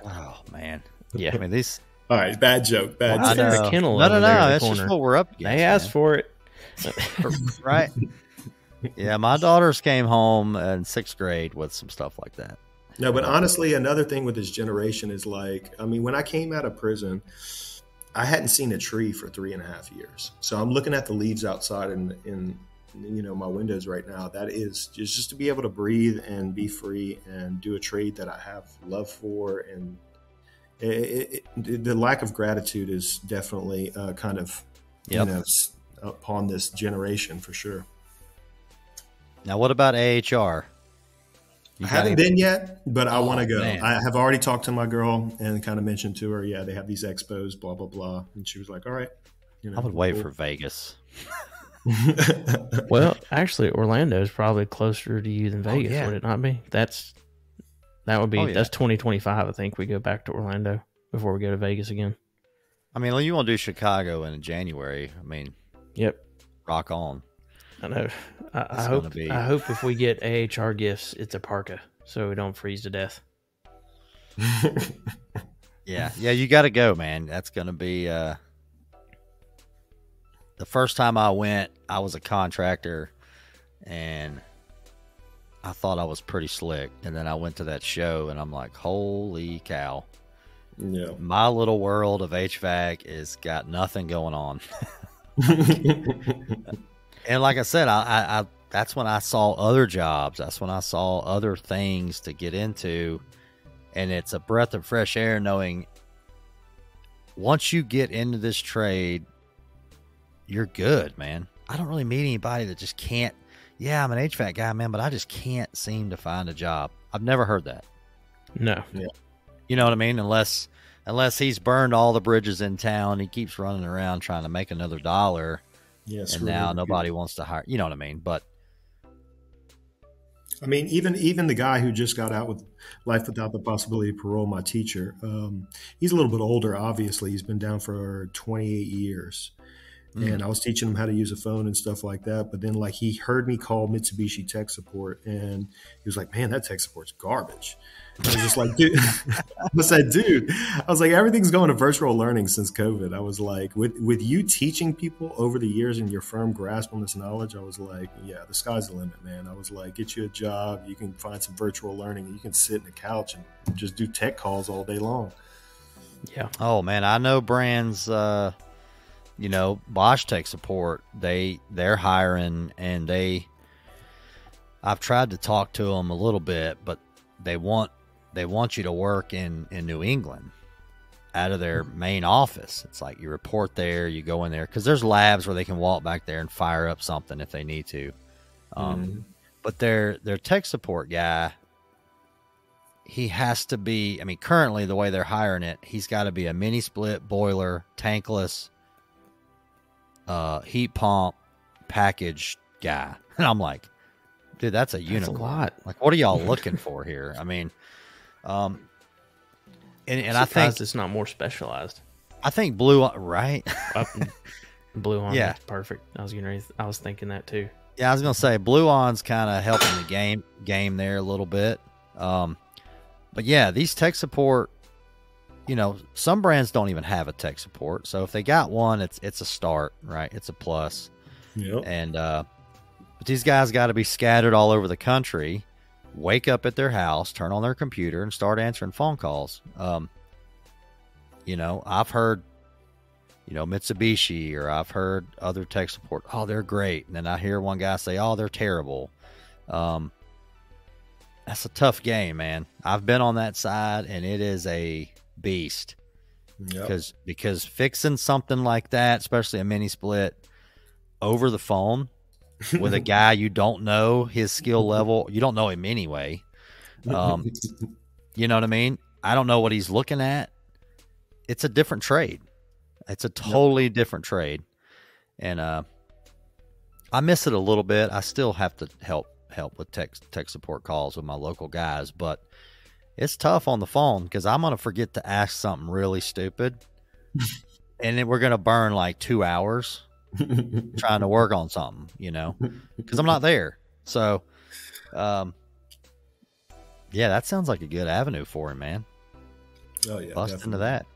Oh man, yeah. I mean these. All right, bad joke. Bad joke. The kennel. No. That's just what we're up against. They asked for it, right? Yeah, my daughters came home in 6th grade with some stuff like that. No, but honestly, another thing with this generation is like, I mean, when I came out of prison, I hadn't seen a tree for 3.5 years. So I'm looking at the leaves outside in my windows right now. That is just to be able to breathe and be free and do a trade that I have love for. And the lack of gratitude is definitely kind of, upon this generation for sure. Now, what about AHR? I haven't been yet, but I want to go. Man. I have already talked to my girl and kind of mentioned to her, they have these expos, blah, blah, blah. And she was like, all right. I would wait for Vegas. Well, actually, Orlando is probably closer to you than Vegas, would it not be? That's 2025. I think we go back to Orlando before we go to Vegas again. I mean, you want to do Chicago in January. I mean, yep, rock on. I know. I hope if we get AHR gifts, it's a parka, so we don't freeze to death. Yeah, you got to go, man. That's going to be the first time I went. I was a contractor, and I thought I was pretty slick. And then I went to that show and I'm like, holy cow. Yeah. My little world of HVAC is got nothing going on. And like I said, I that's when I saw other jobs. That's when I saw other things to get into. And it's a breath of fresh air knowing once you get into this trade, you're good, man. I don't really meet anybody that just can't. Yeah, I'm an HVAC guy, man, but I just can't seem to find a job. I've never heard that. No. Yeah. You know what I mean? Unless he's burned all the bridges in town, he keeps running around trying to make another dollar. Yes. And now nobody wants to hire. You know what I mean? But I mean, even the guy who just got out with life without the possibility of parole, my teacher, he's a little bit older, obviously. He's been down for 28 years. And I was teaching him how to use a phone and stuff like that. But then, like, he heard me call Mitsubishi tech support, and he was like, man, that tech support's garbage. And I was just like, dude, I was like, everything's going to virtual learning since COVID. I was like, with you teaching people over the years and your firm grasp on this knowledge, I was like, yeah, the sky's the limit, man. I was like, get you a job. You can find some virtual learning. And you can sit in the couch and just do tech calls all day long. Yeah. oh man, I know brands. Bosch Tech Support, they're hiring, and I've tried to talk to them a little bit, but they want you to work in New England out of their main office. It's like you report there, you go in there, because there's labs where they can walk back there and fire up something if they need to. But their tech support guy, he has to be, I mean, currently the way they're hiring it, he's got to be a mini split boiler, tankless, heat pump package guy. And I'm like, dude, that's a unicorn. That's a lot. Like, what are y'all looking for here? I mean, and I think it's not more specialized. I think Blue, right? Blue On, Yeah. perfect. I was thinking that too. Yeah, I was gonna say Blue On's kind of helping the game there a little bit. But yeah, these tech support, some brands don't even have a tech support. So if they got one, it's a start, right? It's a plus. Yep. And but these guys got to be scattered all over the country, wake up at their house, turn on their computer, and start answering phone calls. I've heard, Mitsubishi, or I've heard other tech support. Oh, they're great. And then I hear one guy say, oh, they're terrible. That's a tough game, man. I've been on that side, and it is a beast. Yep. Because fixing something like that, especially a mini split over the phone with a guy you don't know his skill level, you don't know him anyway. You know what I mean? I don't know what he's looking at. It's a different trade. It's a totally different trade. And I miss it a little bit. I still have to help with tech support calls with my local guys, but it's tough on the phone because I'm going to forget to ask something really stupid. And then we're going to burn like 2 hours trying to work on something, because I'm not there. So, yeah, that sounds like a good avenue for him, man. Oh yeah. Bust definitely. into that.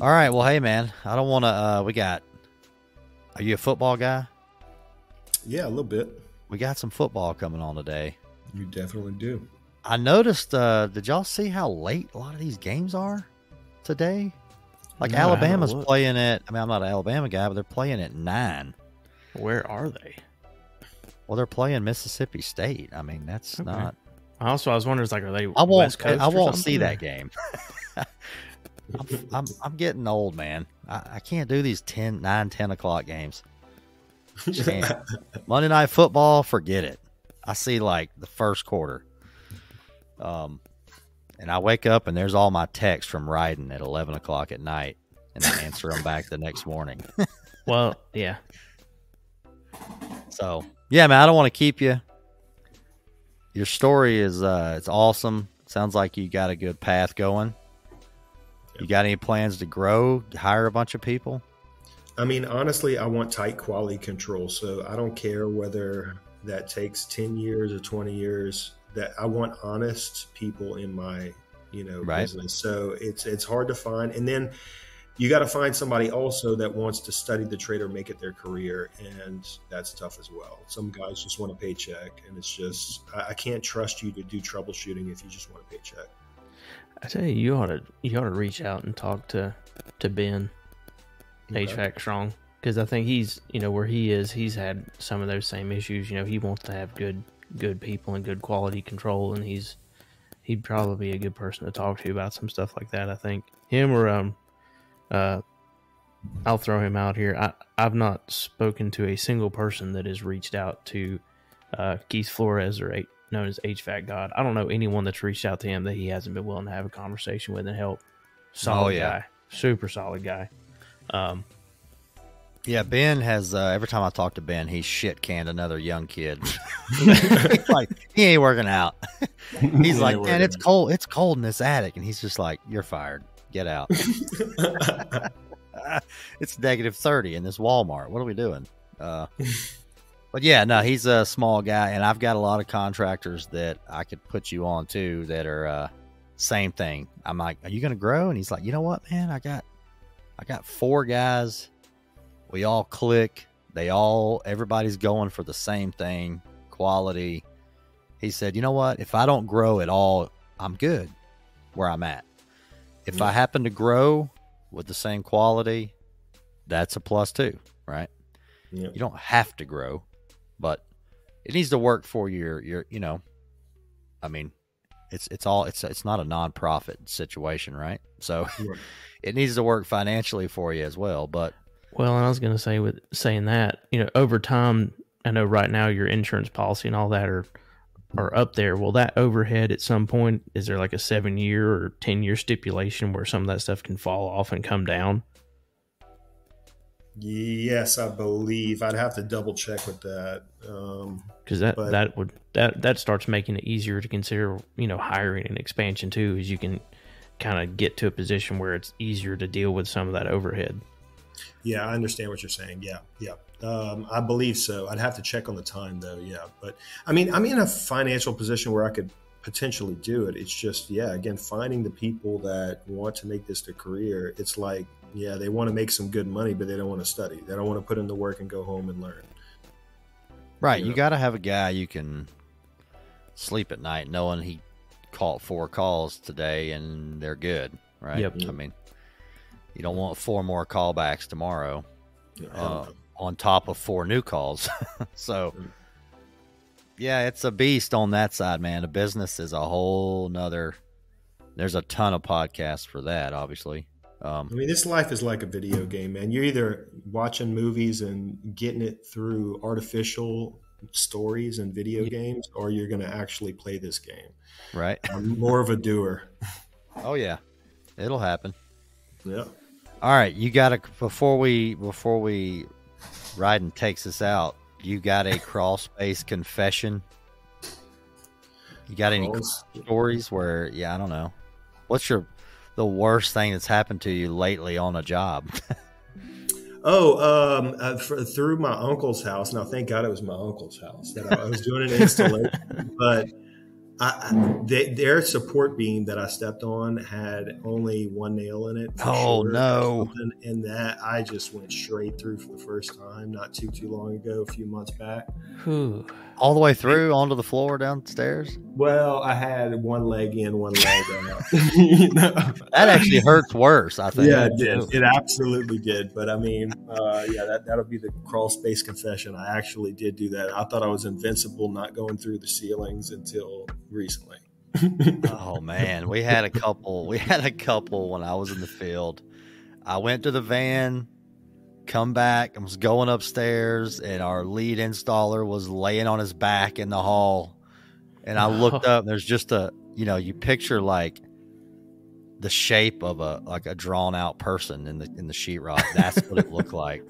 All right. Well, hey man, I don't want to, are you a football guy? Yeah, a little bit. We got some football coming on today. You definitely do. I noticed, did y'all see how late a lot of these games are today? Like No, Alabama's I haven't looked. playing at, I'm not an Alabama guy, but they're playing at 9. Where are they? Well, they're playing Mississippi State. I mean, that's Okay. not. Also, I was wondering, are they I West Coast or won't see something? that game. I'm getting old, man. I can't do these 10 o'clock games. Just can't. Monday Night Football, forget it. I see like the first quarter. And I wake up and there's all my texts from Rhydon at 11 o'clock at night, and I answer them back the next morning. Well, yeah. So, yeah, man, I don't want to keep you. Your story is it's awesome. Sounds like you got a good path going. You got any plans to grow, hire a bunch of people? I mean, honestly, I want tight quality control. So I don't care whether that takes 10 years or 20 years. That I want honest people in my, Right. business. So it's hard to find. And then you got to find somebody also that wants to study the trade or make it their career, and that's tough as well. Some guys just want a paycheck, and it's just I can't trust you to do troubleshooting if you just want a paycheck. I tell you, you ought to reach out and talk to Ben, Okay. HVAC Strong, because I think he's, where he is, he's had some of those same issues. He wants to have good people and good quality control, and he'd probably be a good person to talk to about some stuff like that. I think him or I'll throw him out here. I've not spoken to a single person that has reached out to Keith Flores, known as HVAC God. I don't know anyone that's reached out to him that he hasn't been willing to have a conversation with and help. Solid guy, super solid guy. Yeah, Ben has. Every time I talk to Ben, he's shit canned another young kid. Like, he ain't working out. He's like, man, it's cold. It's cold in this attic, and he's just like, you're fired. Get out. It's -30 in this Walmart. What are we doing? But yeah, no, he's a small guy, and I've got a lot of contractors that I could put you on too that are same thing. I'm like, are you going to grow? And he's like, you know what, man? I got 4 guys. We all click. Everybody's going for the same thing, quality. He said, you know what? If I don't grow at all, I'm good where I'm at. If I happen to grow with the same quality, that's a plus too, right? Yeah. You don't have to grow, but it needs to work for your I mean, it's not a nonprofit situation, right? So it needs to work financially for you as well, but Well, and I was going to say, with saying that, over time, I know right now your insurance policy and all that are up there. Will that overhead at some point, is there like a 7-year or 10-year stipulation where some of that stuff can fall off and come down? Yes, I believe. I'd have to double check with that. Because that starts making it easier to consider, hiring and expansion too, as you can kind of get to a position where it's easier to deal with some of that overhead. Yeah, I understand what you're saying. Yeah. I believe so. I'd have to check on the time though. Yeah. But I mean, I'm in a financial position where I could potentially do it. It's just, again, finding the people that want to make this their career. It's like, they want to make some good money, but they don't want to study. They don't want to put in the work and go home and learn. right. You got to have a guy you can sleep at night knowing he caught 4 calls today and they're good, right? Yep. I mean, you don't want 4 more callbacks tomorrow on top of 4 new calls. So, yeah, it's a beast on that side, man. The business is a whole nother. There's a ton of podcasts for that, obviously. I mean, this life is like a video game, man. You're either watching movies and getting it through artificial stories and video games, or you're going to actually play this game. Right. I'm more of a doer. Oh, yeah. It'll happen. Yeah. All right. You got to, before we Rhydon takes us out, you got a crawl space confession? You got any stories where, I don't know. What's the worst thing that's happened to you lately on a job? Through my uncle's house. Now, thank God it was my uncle's house that I was doing an installation, but their support beam that I stepped on had only 1 nail in it. No. And that I just went straight through for the first time, not too long ago, a few months back. All the way through onto the floor downstairs? Well, I had 1 leg in, 1 leg out. That actually hurts worse, I think. Yeah, it did. It absolutely did. But I mean, that'll be the crawl space confession. I actually did do that. I thought I was invincible, not going through the ceilings until recently. Oh man, we had a couple when I was in the field. I went to the van, come back, and was going upstairs, and our lead installer was laying on his back in the hall. And I looked up, and there's just you picture like the shape of a drawn out person in the sheetrock. That's what it looked like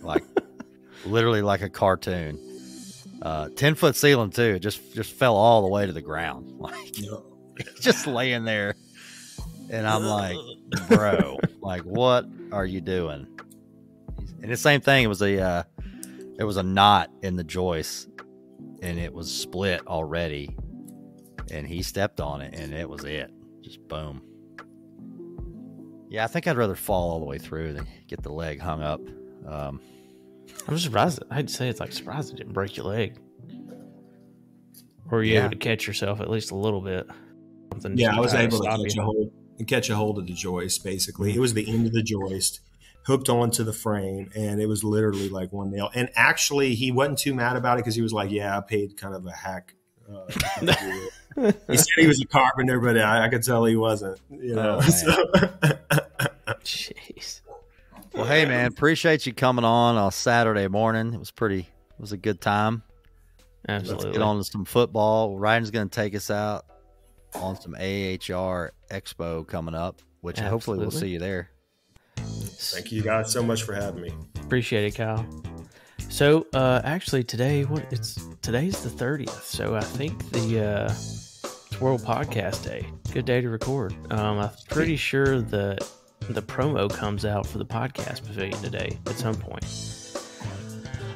literally like a cartoon. 10-foot ceiling too. Just fell all the way to the ground. Just laying there. And I'm like, bro, what are you doing? And the same thing, it was a knot in the joist and it was split already. And he stepped on it and it was it. Just boom. Yeah, I think I'd rather fall all the way through than get the leg hung up. I'm surprised. I'd say it's like surprised it didn't break your leg. Or were you able to catch yourself at least a little bit? Yeah, I was able to catch a hold of the joist, basically. It was the end of the joist hooked onto the frame, and it was literally like one nail. And actually, he wasn't too mad about it because he was like, yeah, I paid kind of a hack. He said he was a carpenter, but I could tell he wasn't. You know? Jeez. Well, hey, man, appreciate you coming on Saturday morning. It was a good time. Absolutely. Let's get on to some football. Ryan's going to take us out on some AHR Expo coming up, which hopefully we'll see you there. Thank you guys so much for having me. Appreciate it, Kyle. So, actually, today's the 30th. So I think it's World Podcast Day. Good day to record. I'm pretty sure the promo comes out for the podcast pavilion today at some point.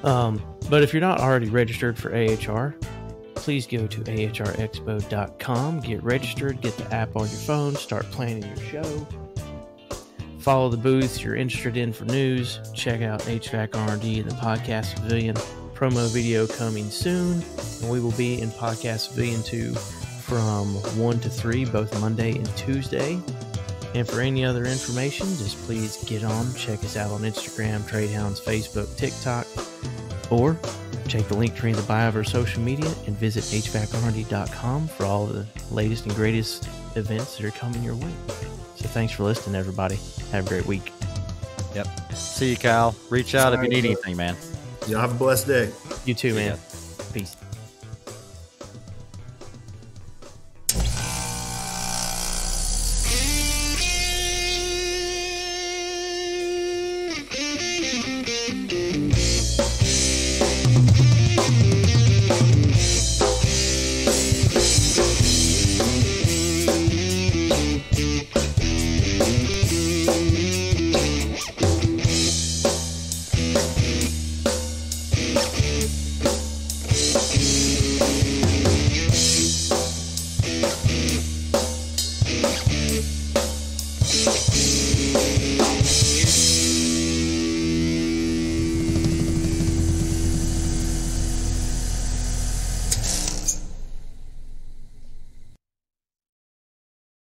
But if you're not already registered for AHR, please go to ahrexpo.com, get registered, get the app on your phone, start planning your show. Follow the booths you're interested in for news. Check out HVAC R&D in the Podcast Pavilion. Promo video coming soon. And we will be in Podcast Pavilion 2 from 1 to 3, both Monday and Tuesday. And for any other information, just please get on. Check us out on Instagram, Tradehounds, Facebook, TikTok. Or check the link tree in the bio of our social media and visit hvacrnd.com for all the latest and greatest events that are coming your way. So thanks for listening, everybody. Have a great week. Yep. See you, Kyle. Reach out if you need anything, man. Y'all have a blessed day. You too, man.